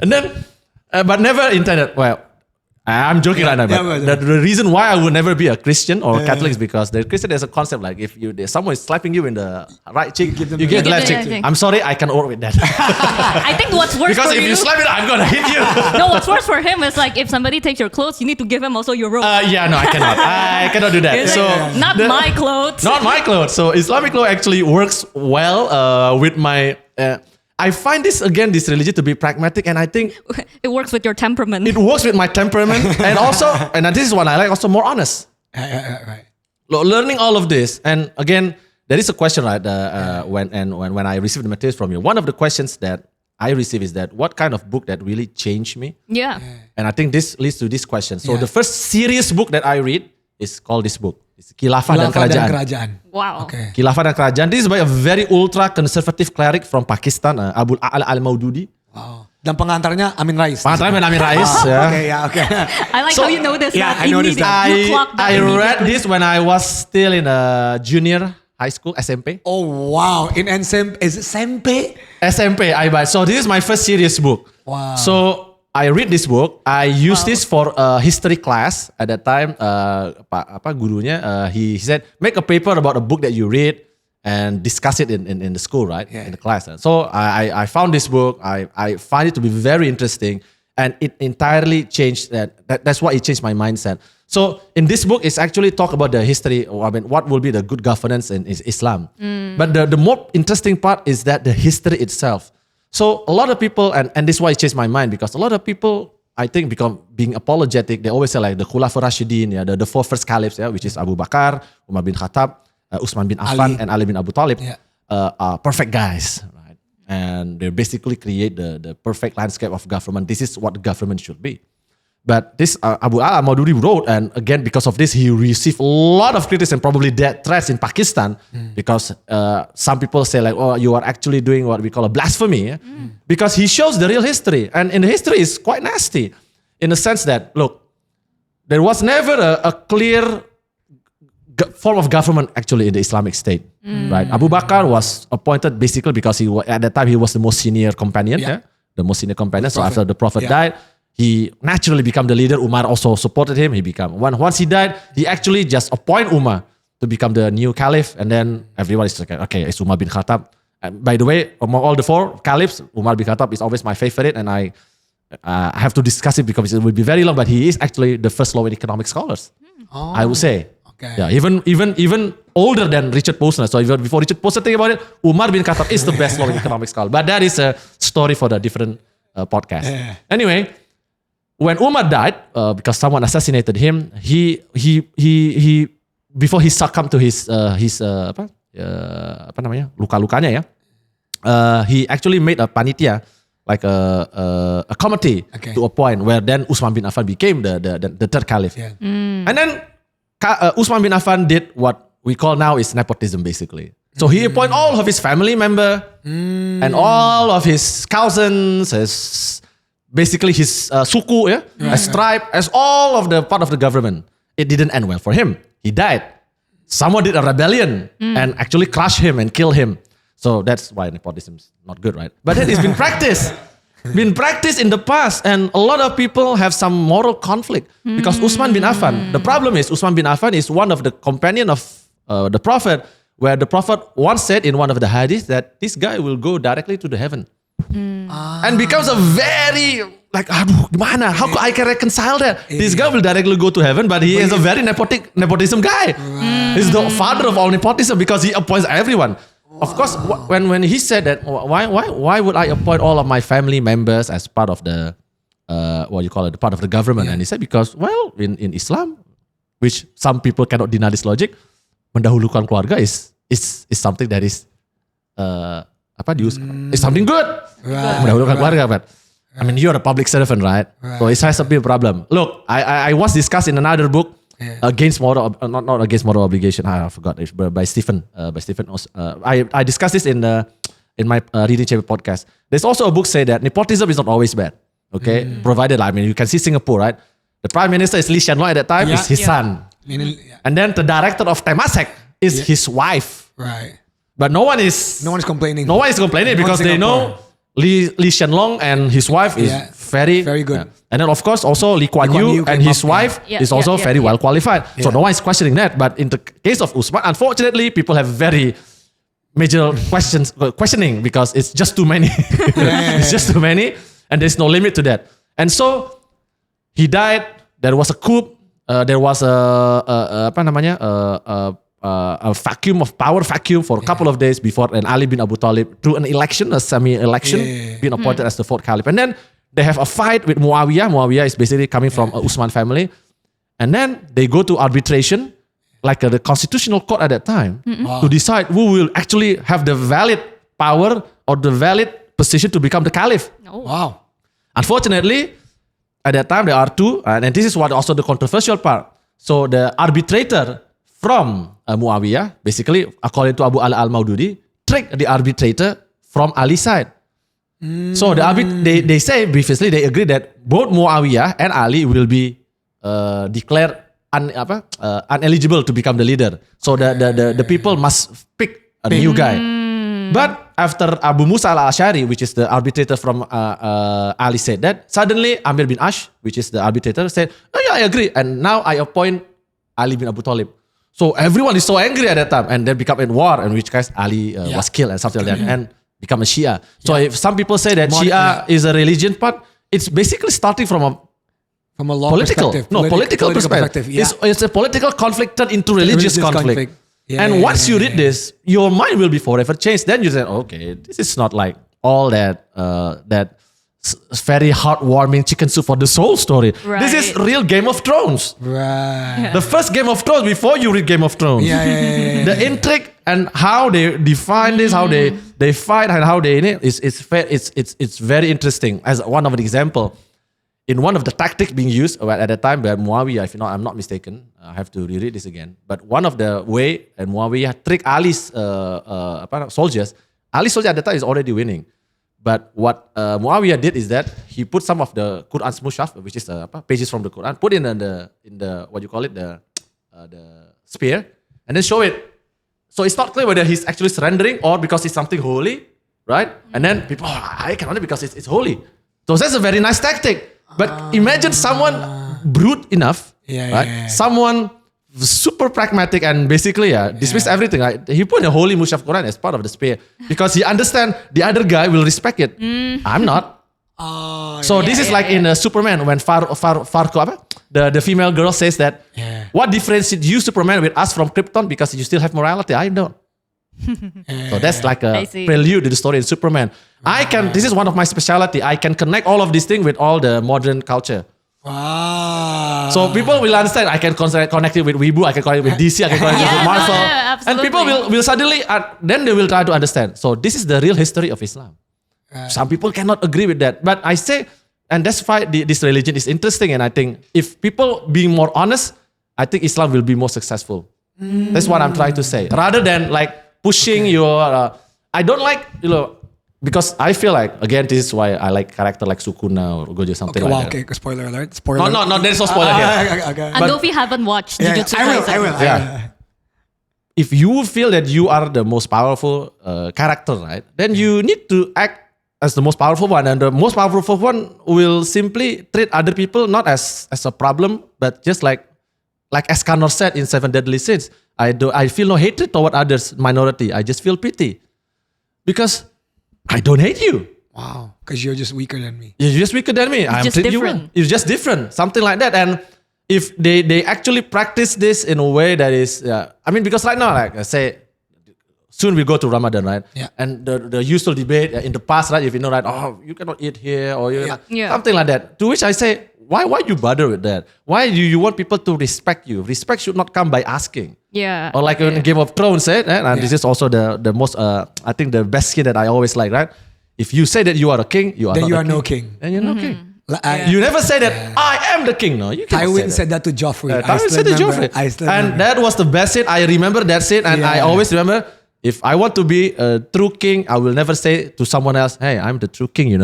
S1: And then, but never intended. Well, I'm joking right now, but the reason why I would never be a Christian or Catholic is because the Christian there's a concept like if someone is slapping you in the right cheek, you get the left cheek. I'm sorry, I can work with that.
S3: I think what's worse
S1: because
S3: for
S1: if you slap it, I'm gonna hit you.
S3: No, what's worse for him is like if somebody takes your clothes, you need to give him also your robe.
S1: No, I cannot. I cannot do that. So
S3: not my clothes.
S1: Not my clothes. So Islamic law actually works well with my. I find this religion to be pragmatic, and I think
S3: it works with your temperament.
S1: It works with my temperament, and also, and this is what I like, also more honest.
S2: Right.
S1: Learning all of this, and again, there is a question, right? When I received the materials from you, one of the questions that I receive is that what kind of book that really changed me?
S3: Yeah.
S1: And I think this leads to this question. So the first serious book that I read is called this book. It's Khilafah dan Kerajaan.
S3: Wow.
S2: Okay.
S1: Khilafah dan Kerajaan. This is by a very ultra conservative cleric from Pakistan, Abu al-Maududi.
S2: Wow. Dan pengantarnya Amin Rais.
S1: Pengantarnya Amin Rais.
S2: Okay.
S3: I like how you know this.
S2: Yeah, I noticed that.
S1: I read this when I was still in a junior high school, SMP.
S2: Oh wow! In SMP, is it SMP?
S1: SMP, I buy. So this is my first serious book.
S2: Wow.
S1: So I read this book. I used this for a history class at that time. Gurunya he said make a paper about a book that you read and discuss it in the school, right? In the class. So I found this book. I find it to be very interesting, and it entirely changed that. That's why it changed my mindset. So in this book, it's actually talk about the history. I mean, what will be the good governance in Islam? But the more interesting part is that the history itself. So a lot of people, and this is why it changed my mind, because a lot of people, I think, being apologetic. They always say like the Khulafa Rashidin, the four first caliphs, which is Abu Bakar, Umar bin Khattab, Uthman bin Affan, and Ali bin Abu Talib, are perfect guys, right? And they basically create the perfect landscape of government. This is what the government should be. But this Abu al-Maududi wrote, and again, because of this, he received a lot of criticism, probably death threats in Pakistan, because some people say like, oh, you are actually doing what we call a blasphemy, because he shows the real history. And in the history is quite nasty, in the sense that, look, there was never a clear form of government actually in the Islamic State, right? Abu Bakr was appointed basically because at that time he was the most senior companion, the most senior companion. So after the Prophet died, he naturally became the leader. Umar also supported him. He became once he died, he actually just appoint Umar to become the new caliph, and then everyone is like, okay, it's Umar bin Khattab. And by the way, among all the four caliphs, Umar bin Khattab is always my favorite, and I have to discuss it because it will be very long. But he is actually the first law and economic scholars. I would say.
S2: Okay.
S1: Yeah, even older than Richard Posner. So even before Richard Posner, think about it, Umar bin Khattab is the best law in economic scholar. But that is a story for the different podcast.
S2: Yeah.
S1: Anyway, when Umar died, because someone assassinated him, he before he succumbed to his luka-lukanya ya, he actually made a panitia, like a committee to a point where then Uthman bin Affan became the third caliph.
S2: Yeah.
S1: And then Uthman bin Affan did what we call now is nepotism, basically. So he appointed all of his family member and all of his cousins, basically his suku, as tribe, as all of the part of the government. It didn't end well for him. He died. Someone did a rebellion and actually crushed him and killed him. So that's why nepotism is not good, right? But it has been practiced. Been practiced in the past, and a lot of people have some moral conflict because Uthman bin Affan. The problem is Uthman bin Affan is one of the companion of the Prophet, where the Prophet once said in one of the hadith that this guy will go directly to the heaven, and becomes a very like, aduh, gimana? How I can reconcile that? This guy will directly go to heaven, but he is a very nepotism guy. He's the father of all nepotism because he appoints everyone. Of course, when he said that, why would I appoint all of my family members as part of the the part of the government? And he said because in Islam, which some people cannot deny this logic, mendahulukan keluarga is something that is is something good. Mendahulukan keluarga, but I mean you're a public servant, right? So it has to be a problem. Look, I once discussed in another book. Against moral, not against moral obligation. I forgot it, by Stephen. I discussed this in my Reading Chamber podcast. There's also a book say that nepotism is not always bad. Okay, provided you can see Singapore, right? The prime minister is Lee Hsien Loong at that time. Is his son, and then the director of Temasek is his wife.
S2: Right. But no one is complaining.
S1: No one is complaining because they know Lee Hsien Loong and his wife is very good. And then of course also Lee Kuan Yew and his wife is also very well qualified. So no one is questioning that. But in the case of Uthman, unfortunately, people have very major questioning because it's just too many. It's just too many, and there's no limit to that. And so he died. There was a coup. There was a vacuum of power for a couple of days before, and Ali bin Abu Talib through an election, a semi-election, being appointed as the fourth caliph. And then they have a fight with Muawiyah. Muawiyah is basically coming from Uthman family. And then they go to arbitration, like the constitutional court at that time, to decide who will actually have the valid power or the valid position to become the caliph.
S3: Oh.
S2: Wow.
S1: Unfortunately, at that time there are two, and this is what also the controversial part. So the arbitrator from Muawiyah, basically according to Abu Ala al-Maududi, tricked the arbitrator from Ali's side. So they say previously they agree that both Muawiyah and Ali will be declared uneligible to become the leader. So the people must pick a new guy. But after Abu Musa al-Ash'ari, which is the arbitrator from Ali, said that, suddenly Amir bin Ash, which is the arbitrator, said, "Oh yeah, I agree, and now I appoint Ali bin Abu Talib." So everyone is so angry at that time, and then become in war, in which case Ali was killed and something like that, and become a Shia. So if some people say that Shia is a religion part, it's basically starting from a
S2: law
S1: political
S2: perspective.
S1: Political perspective. It's a political conflict turned into religious conflict. And once you read this, your mind will be forever changed. Then you say, okay, this is not like all that very heartwarming chicken soup for the soul story. Right. This is real Game of Thrones.
S2: Right.
S1: The first Game of Thrones before you read Game of Thrones. The intrigue and how they define this, how they fight and how they it's very interesting. As one of the example, in one of the tactics being used at the time by Muawiyah, if I'm not mistaken, I have to reread this again. But one of the way and Muawiyah tricked Ali's soldiers. Ali's soldier at the time is already winning. But what Muawiyah did is that he put some of the Quran's mushaf, which is pages from the Quran, put in the what you call it, the spear, and then show it. So it's not clear whether he's actually surrendering or because it's something holy, right? And then people, I can only because it's holy. So that's a very nice tactic. But imagine someone brute enough, someone super pragmatic and basically dismiss everything. Right? He put a holy mushaf Quran as part of the spear because he understand the other guy will respect it. I'm not. So this is like in Superman when Farco, the female girl says that, what differentiates you Superman with us from Krypton, because you still have morality, I don't. So that's like a prelude to the story in Superman. This is one of my specialty. I can connect all of these things with all the modern culture.
S2: Wow.
S1: So people will understand. I can connect it with Weibo, I can connect it with DC, I can connect it with Marvel. And people will suddenly, then they will try to understand. So this is the real history of Islam. Some people cannot agree with that. But I say, and that's why this religion is interesting. And I think if people being more honest, I think Islam will be more successful. That's what I'm trying to say. Rather than like pushing your, I don't like, because I feel like, again, this is why I like character like Sukuna or Gojo, something like that.
S2: Okay, spoiler alert. Spoiler.
S1: No, there's no spoiler here.
S3: Okay. Andovi haven't watched Jujutsu Kaisen.
S2: I will.
S1: Yeah. If you feel that you are the most powerful character, right, then you need to act as the most powerful one, and the most powerful one will simply treat other people not as a problem, but just like Escanor said in Seven Deadly Sins, I feel no hatred toward others, minority. I just feel pity because I don't hate you.
S2: Wow, because you're just weaker than me.
S1: You're just weaker than me. I'm treating you well. It's just different, something like that. And if they actually practice this in a way that is, because right now, like I say, soon we go to Ramadan, right? Yeah. And the usual debate in the past, right? If you know, right? Oh, you cannot eat here, or something like that. To which I say, why you bother with that? Why do you want people to respect you? Respect should not come by asking.
S3: Yeah.
S1: Or like in Game of Thrones said, and this is also the most, I think the best skin that I always like, right? If you say that you are a king, you are
S2: then
S1: not
S2: you
S1: a
S2: are
S1: king.
S2: no king.
S1: Then you're no king. You never say that I am the king. No, you can't
S2: Tywin said that to Joffrey.
S1: Tywin said to Joffrey. And that was the best scene. I remember that scene, and I always remember, if I want to be a true king, I will never say to someone else, hey, I'm the true king,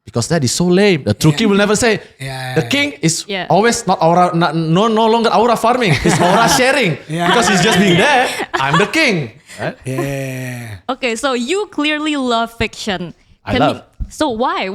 S1: because that is so lame. The true king will never say. The king is always not aura, no longer aura farming. It's aura sharing. Because he's just being there. I'm the king. Right?
S2: Yeah.
S3: Okay, so you clearly love fiction. So why?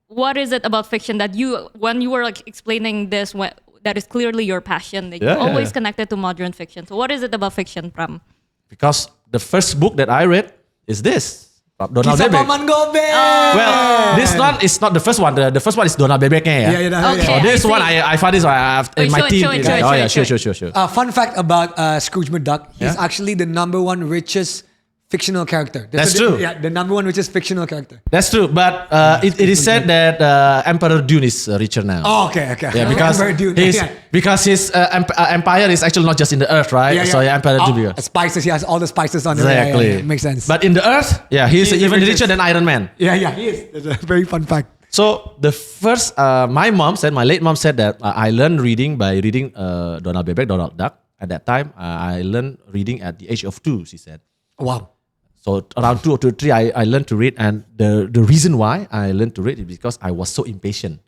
S3: What is it about fiction that when you were like explaining this, that is clearly your passion, that you're always connected to modern fiction. So what is it about fiction, Pram?
S1: Because the first book that I read is this. Donald
S2: Kisah
S1: Bebek.
S2: Paman Gobek.
S1: Well, this one is not the first one. The first one is Donald Bebeknya.
S3: Okay,
S1: so this one, I found this in my team. Sure.
S2: Fun fact about Scrooge McDuck. He's actually the number one richest fictional character.
S1: That's true.
S2: Yeah, the number one richest fictional character.
S1: That's true. But it is said that Emperor Dune is richer now.
S2: Oh, okay.
S1: Yeah, because his empire is actually not just in the earth, right?
S2: Yeah.
S1: So Emperor Dune.
S2: Spices. He has all the spices on
S1: there.
S2: Exactly. Makes sense.
S1: But in the earth, he's even richer than Iron Man.
S2: Yeah, he is. That's a very fun fact.
S1: So the first, my late mom said that I learned reading by reading Donald Bebek, Donald Duck. At that time, I learned reading at the age of 2, she said.
S2: Wow.
S1: So around 2 or 3, I learned to read, and the reason why I learned to read is because I was so impatient.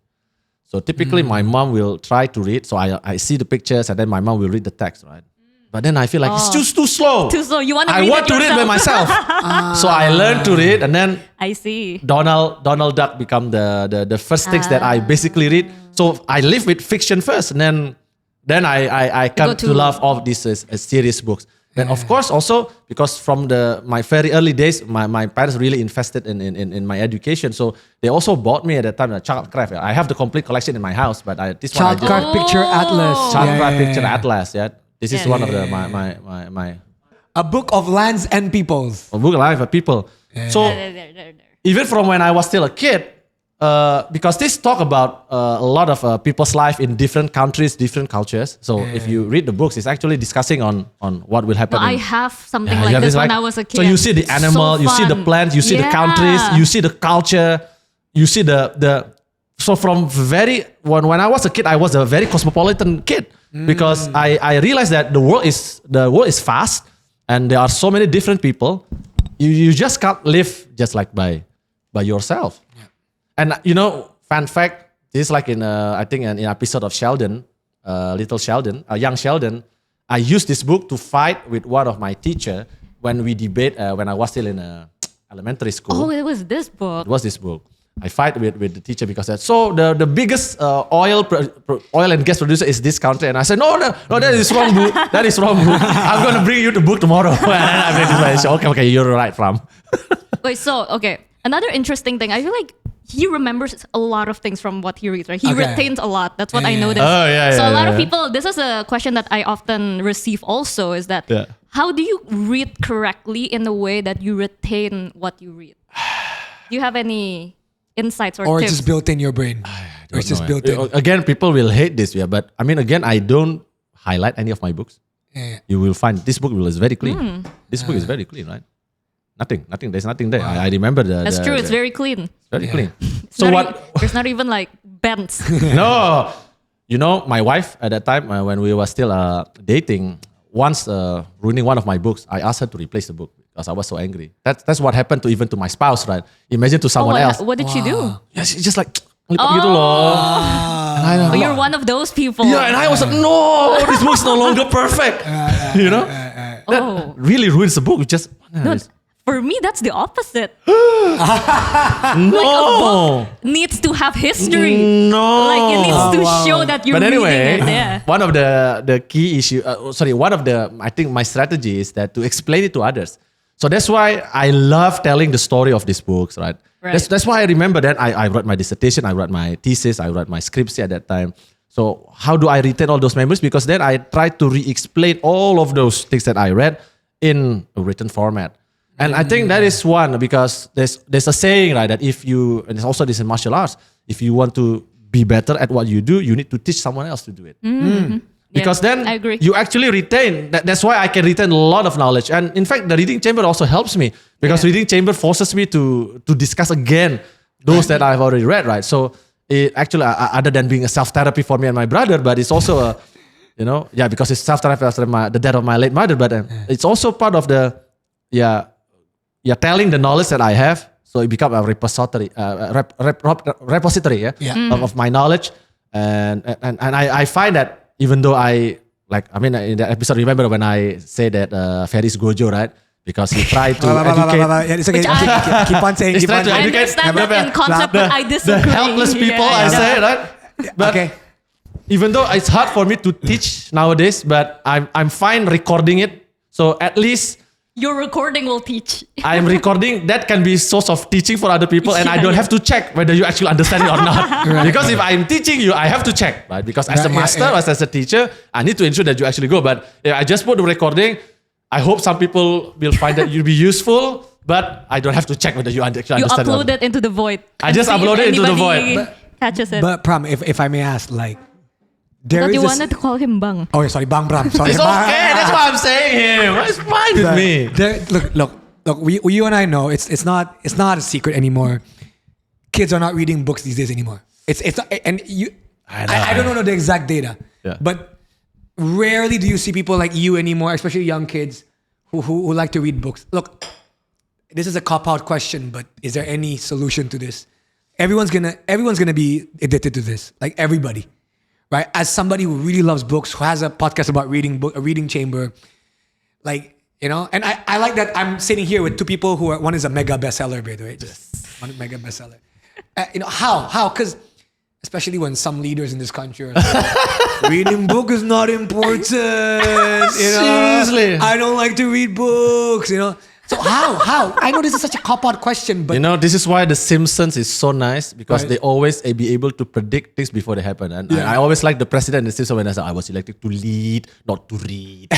S1: So typically my mom will try to read, so I see the pictures, and then my mom will read the text, right? But then I feel like it's too slow.
S3: Too slow. You want to
S1: I
S3: read
S1: want to read by myself. So I learned to read, and then
S3: I see.
S1: Donald Duck become the first things that I basically read. So I live with fiction first, and then I come to love all these serious books. And of course, also because from my very early days, my parents really invested in my education. So they also bought me at that time a Childcraft. I have the complete collection in my house, but
S2: Childcraft Picture Atlas.
S1: Childcraft Picture Atlas. Yeah, this is one of my
S2: a book of lands and peoples.
S1: A book of lands and people. Yeah. So even from when I was still a kid. Because this talk about a lot of people's life in different countries, different cultures. So if you read the books, it's actually discussing on what will happen.
S3: I have something like this when I was a kid.
S1: So you see the animal, you see the plants, you see the countries, you see the culture, you see the. So from when I was a kid, I was a very cosmopolitan kid because I realized that the world is fast and there are so many different people. You just can't live just like by yourself. And fun fact, this is like in I think in an episode of Sheldon, young Sheldon, I used this book to fight with one of my teacher when we debate when I was still in elementary school.
S3: Oh, it was this book.
S1: It was this book. I fight with the teacher because the biggest oil and gas producer is this country, and I said no, that is wrong book. That is wrong book. I'm gonna bring you the book tomorrow. And I read this. Okay, you're right, Pram.
S3: Wait, so okay. Another interesting thing, I feel like he remembers a lot of things from what he reads, right? He retains a lot. That's what I noticed.
S1: Oh, yeah,
S3: so
S1: yeah,
S3: a lot
S1: yeah.
S3: of people, this is a question that I often receive also, is that how do you read correctly in a way that you retain what you read? Do you have any insights or tips?
S2: It's just built in your brain? Or it's just built in?
S1: Again, people will hate this, but I mean, again, I don't highlight any of my books. You will find this book is very clean. This book is very clean, right? Nothing. There's nothing there. I remember
S3: That's true. It's very clean.
S1: It's very clean.
S3: So there's not even like bends.
S1: No. You know, my wife at that time, when we were still dating, once ruining one of my books, I asked her to replace the book because I was so angry. That's what happened even to my spouse, right? Imagine to someone else.
S3: What did she do?
S1: Yeah, she's just like, gitu loh.
S3: You're one of those people.
S1: Yeah, and I was like, no, this book's no longer perfect. You know? That really ruins the book. It just...
S3: For me, that's the opposite.
S1: No.
S3: Like a book needs to have history.
S1: No.
S3: Like it needs to show that you're reading it. Yeah.
S1: One of the key issue, I think my strategy is that to explain it to others. So that's why I love telling the story of these books, right? That's why I remember that I wrote my dissertation, I wrote my thesis, I wrote my scripts at that time. So how do I retain all those memories? Because then I try to re-explain all of those things that I read in a written format. And I think that is one, because there's a saying, right, that if you, and it's also this in martial arts, if you want to be better at what you do, you need to teach someone else to do it. Because then you actually retain, that's why I can retain a lot of knowledge. And in fact, the reading chamber also helps me, because reading chamber forces me to discuss again those that I've already read, right? So it actually, other than being a self-therapy for me and my brother, but it's also a, because it's self-therapy after the death of my late mother, but it's also part of the, telling the knowledge that I have, so it becomes a repository, of my knowledge, and I find that even though in the episode, remember when I say that Ferris Gojo, right? Because he tried to educate.
S2: It's okay. Keep on saying.
S3: I understand that in concept, but I disagree.
S1: The helpless people, I say, right? But even though it's hard for me to teach nowadays, but I'm fine recording it. So at least
S3: your recording will teach.
S1: I'm recording. That can be a source of teaching for other people, and I don't have to check whether you actually understand it or not. Because if I'm teaching you, I have to check, right? Because as a master, as a teacher, I need to ensure that you actually go. But if I just put the recording, I hope some people will find that you'll be useful, but I don't have to check whether you actually understand it.
S3: You upload it into the void.
S1: I just upload it into the void.
S3: Catches it.
S2: But Pram, if I may ask, like,
S3: I thought you wanted to call him Bang.
S2: Oh, sorry, Bang Pram. Sorry,
S1: it's okay. That's why I'm saying him. It's fine with me.
S2: Look. You and I know it's not a secret anymore. Kids are not reading books these days anymore. I don't know the exact data, but rarely do you see people like you anymore, especially young kids who like to read books. Look, this is a cop-out question, but is there any solution to this? Everyone's gonna be addicted to this. Like everybody. Right, as somebody who really loves books, who has a podcast about reading, a reading chamber, like, and I like that I'm sitting here with two people who one is a mega bestseller, by the way, just one mega bestseller. How? Because especially when some leaders in this country are like, reading book is not important.
S1: Seriously,
S2: I don't like to read books. So how? I know this is such a cop-out question, but
S1: this is why The Simpsons is so nice, because they always be able to predict things before they happen. And I always like the president in The Simpsons when I was elected to lead, not to read.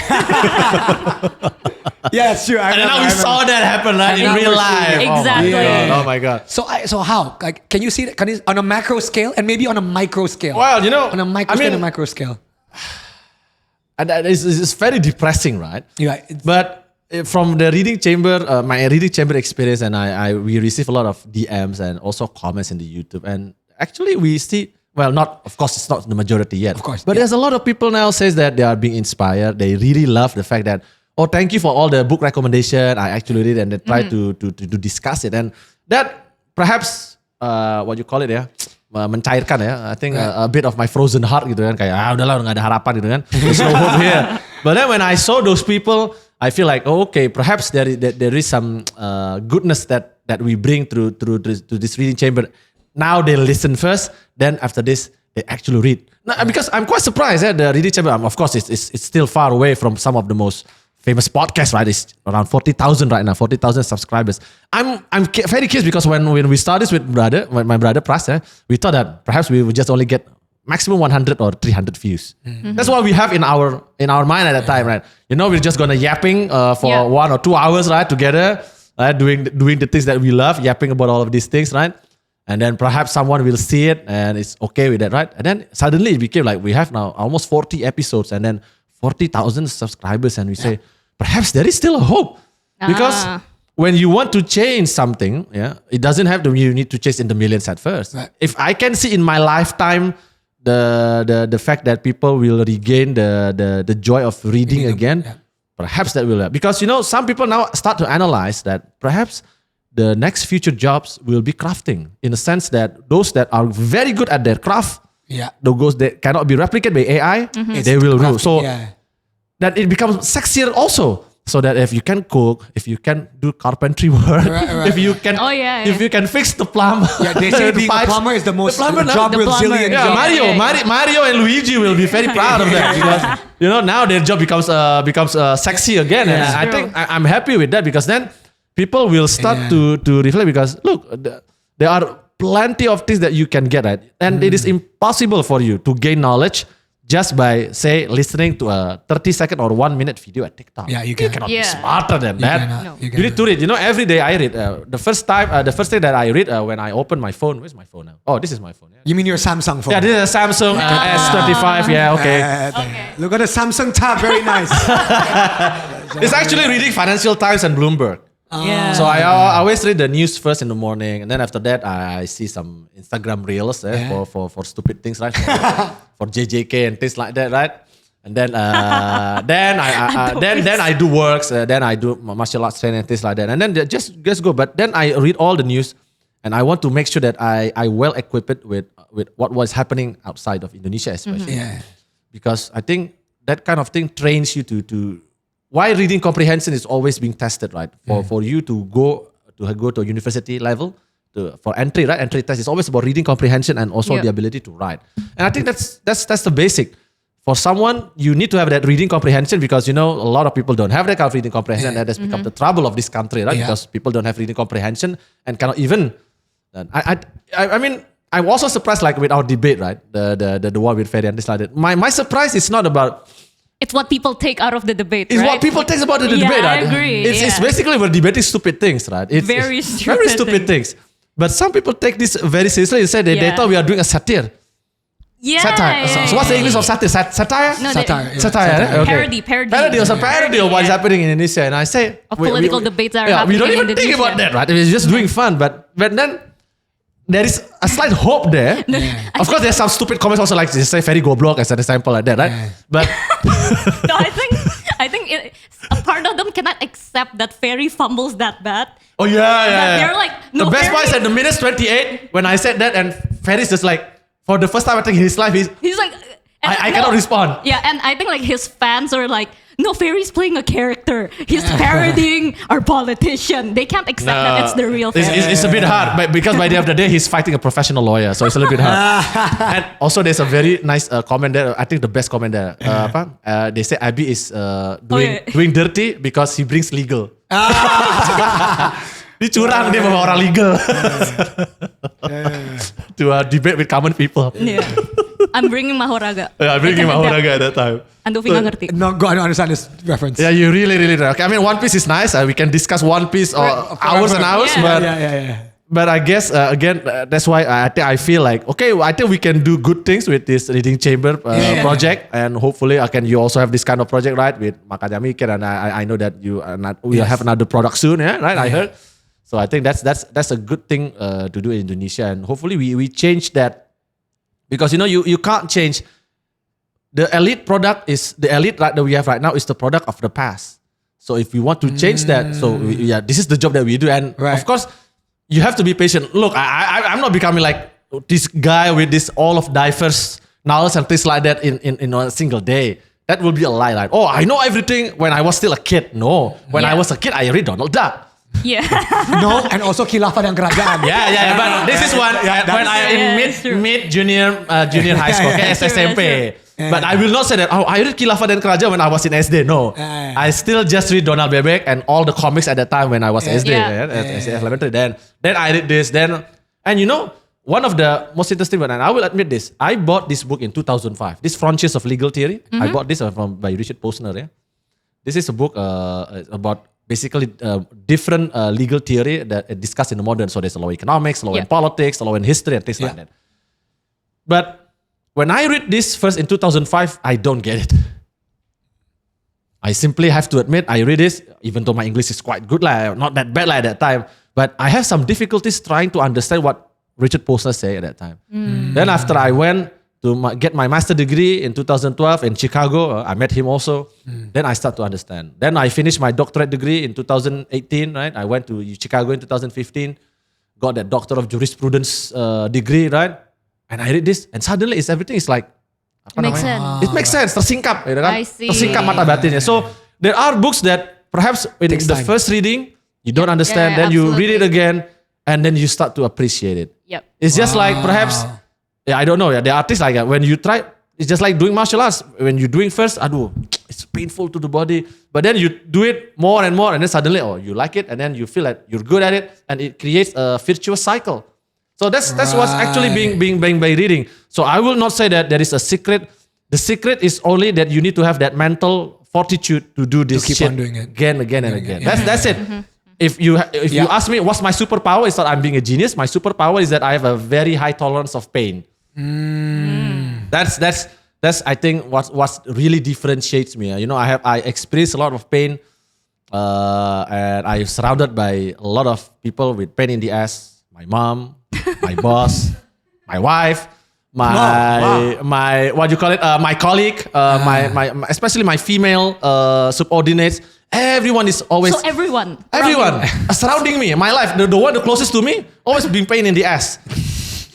S2: Yeah, it's true.
S1: And now we saw that happen in real life.
S3: Exactly.
S1: Oh my God.
S2: So how? Like, can you see that? Can you, on a macro scale and maybe on a micro scale?
S1: Well,
S2: on a micro scale and a macro scale.
S1: And it's very depressing, right?
S2: Yeah.
S1: But from the reading chamber, my reading chamber experience, and we receive a lot of DMs and also comments in the YouTube. And actually we see, of course, it's not the majority yet.
S2: Of course.
S1: But there's a lot of people now says that they are being inspired. They really love the fact that, thank you for all the book recommendation. I actually read and they try to discuss it. And that perhaps, what you call it mencairkan I think a bit of my frozen heart gitu kan. Kayak, udahlah, nggak ada harapan gitu kan. There's no hope here. But then when I saw those people, I feel like, okay, perhaps there is some goodness that we bring through this reading chamber. Now they listen first, then after this they actually read. Now, because I'm quite surprised the reading chamber. Of course, it's still far away from some of the most famous podcast, right? It's around 40,000 right now, 40,000 subscribers. I'm very curious because when we started with my brother Pras, we thought that perhaps we would just only get maximum 100 or 300 views. That's what we have in our mind at that time, right? We're just gonna yapping for 1 or 2 hours, right, together, right, doing the things that we love, yapping about all of these things, right? And then perhaps someone will see it and it's okay with that, right? And then suddenly it became like we have now almost 40 episodes and then 40,000 subscribers, and we say perhaps there is still a hope because when you want to change something, it doesn't have to. You need to change in the millions at first. Right. If I can see in my lifetime the fact that people will regain the joy of reading again, perhaps that will help. Because some people now start to analyze that perhaps the next future jobs will be crafting, in the sense that those that are very good at their craft, those that cannot be replicated by AI, they will rule. So that it becomes sexier also. So that if you can cook, if you can do carpentry work, if you can, if you can fix the plumb,
S2: they say being a plumber is the most job resilient.
S1: Mario and Luigi will be very proud of that because now their job becomes sexy again, and I think I'm happy with that because then people will start to reflect because look, there are plenty of things that you can get at, and it is impossible for you to gain knowledge just by, say, listening to a 30-second or 1-minute video at TikTok.
S2: You
S1: cannot be smarter than that.
S2: You
S1: need to read. Every day I read. The first thing that I read when I open my phone. Where's my phone now? Oh, this is my phone.
S2: You mean your Samsung phone?
S1: Yeah, this is a Samsung S25. Yeah, okay.
S2: Look at the Samsung tab. Very nice.
S1: It's actually reading Financial Times and Bloomberg. So I always read the news first in the morning, and then after that I see some Instagram reels for stupid things, right? For JJK and things like that, right? And then then I do works, then I do martial arts training and things like that, and then just go. But then I read all the news, and I want to make sure that I well equipped with what was happening outside of Indonesia, especially. Because I think that kind of thing trains you to why reading comprehension is always being tested, right? For you to go to a university level for entry, right? Entry test is always about reading comprehension and also the ability to write. And I think that's the basic. For someone, you need to have that reading comprehension because a lot of people don't have that kind of reading comprehension, and that has become the trouble of this country, right? Because people don't have reading comprehension and cannot even. I mean, I'm also surprised, like with our debate, right? The one with Ferry and this like that. My surprise is not about.
S3: It's what people take out of the debate,
S1: It's what people take about the debate, right?
S3: I agree.
S1: It's basically we're debating stupid things, right? It's very stupid things. But some people take this very seriously. They say they thought we are doing a satire. Satire. So what's the English of satire? Satire?
S2: No, satire.
S1: Satire. Okay.
S3: Parody.
S1: It's a parody of what is happening in Indonesia. And I say...
S3: Of political debates that are happening
S1: we don't even
S3: in
S1: think about that, right? It's just doing fun. But then... There is a slight hope there. Of course, there's some stupid comments also, like just say "Ferry goblok" as an example like that, right? But
S3: no, I think a part of them cannot accept that Ferry fumbles that bad.
S1: Oh yeah.
S3: They're like, no,
S1: the best
S3: Ferry,
S1: part is at the minute 28 when I said that, and Ferry's just like, for the first time I think in his life, he's like, I cannot respond.
S3: Yeah, and I think like his fans are like, no, Ferry's playing a character. He's parodying our politician. They can't accept that it's the real Ferry.
S1: It's a bit hard, but because by the end of the day, he's fighting a professional lawyer, so it's a little bit hard. And also, there's a very nice comment there. I think the best comment there. They say Abi is doing dirty because he brings legal. Dia curang, dia bawa orang legal to debate with common people.
S3: I'm bringing Mahoraga.
S1: I'm bringing Mahoraga at that time.
S3: Andovi nggak ngerti.
S2: No, I don't understand this reference.
S1: Yeah, you really okay. I mean, One Piece is nice. We can discuss One Piece hours and hours. But I guess again, that's why I feel like I think we can do good things with this reading chamber project, and hopefully you also have this kind of project, right, with Makadami, and I know that we'll have another product soon, right? I heard. So I think that's a good thing to do in Indonesia, and hopefully we change that. Because you can't change the elite product that we have right now is the product of the past. So if we want to change that, this is the job that we do, and of course you have to be patient. Look, I'm not becoming like this guy with this all of diverse knowledge and things like that in a single day. That will be a lie. Like, I know everything when I was still a kid. No, when I was a kid, I read Donald Duck.
S3: Yeah.
S2: No, and also Khilafah dan Kerajaan.
S1: Yeah. But this is when I in mid junior high school, SMP. But I will not say that, I read Khilafah dan Kerajaan when I was in SD. No. I still just read Donald Bebek and all the comics at that time when I was SD. Elementary. Then I read this. And you know, one of the most interesting one, and I will admit this, I bought this book in 2005. This Frontiers of Legal Theory. I bought this by Richard Posner. Yeah? This is a book about basically different legal theory that is discussed in the modern. So there's law economics, law in politics, law in history, and things like that. But when I read this first in 2005, I don't get it. I simply have to admit, I read this, even though my English is quite good, not that bad at that time, but I have some difficulties trying to understand what Richard Posner said at that time. Then after I went to get my master degree in 2012 in Chicago, I met him also. Then I start to understand. Then I finished my doctorate degree in 2018, right? I went to Chicago in 2015, got that Doctor of Jurisprudence degree, right? And I read this, and suddenly everything is like,
S3: makes sense.
S1: It makes sense, tersingkap, kan?
S3: I see.
S1: Tersingkap mata batinnya. So there are books that perhaps in the first reading you don't understand, then you read it again, and then you start to appreciate it.
S3: Yep.
S1: It's just like perhaps, I don't know. The artists like that. When you try, it's just like doing martial arts. When you're doing first, it's painful to the body, but then you do it more and more, and then suddenly, you like it, and then you feel like you're good at it, and it creates a virtuous cycle. So that's what's actually being by reading. So I will not say that there is a secret. The secret is only that you need to have that mental fortitude to do this
S2: keep
S1: shit
S2: on doing it
S1: again and again. That's it. If you ask me what's my superpower, it's not I'm being a genius. My superpower is that I have a very high tolerance of pain. That's I think what really differentiates me. You know, I experience a lot of pain, and I'm surrounded by a lot of people with pain in the ass. My mom, my boss, my wife, my what do you call it? My colleague, my especially my female subordinates. Everyone is always
S3: everyone
S1: surrounding me. My life, the one the closest to me, always being pain in the ass.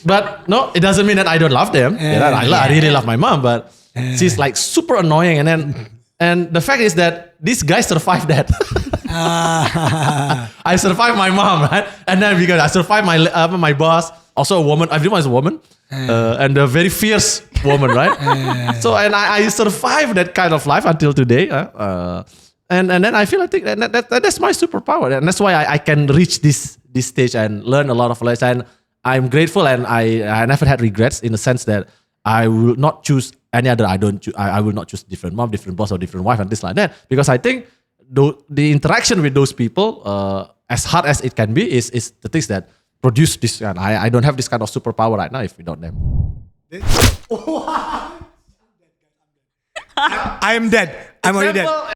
S1: But no, it doesn't mean that I don't love them. I really love my mom, but she's like super annoying. And the fact is that this guy survived that. I survived my mom, right? And then because I survived my boss, also a woman. Everyone is a woman, and a very fierce woman, right? So and I survived that kind of life until today. And then I feel that's my superpower, and that's why I can reach this stage and learn a lot of lessons. And I'm grateful, and I never had regrets in the sense that I will not choose any other. I will not choose different mom, different boss, or different wife, and things like that, because I think the interaction with those people, as hard as it can be, is the things that produce this. And I don't have this kind of superpower right now if without them.
S2: I am dead. I'm already dead.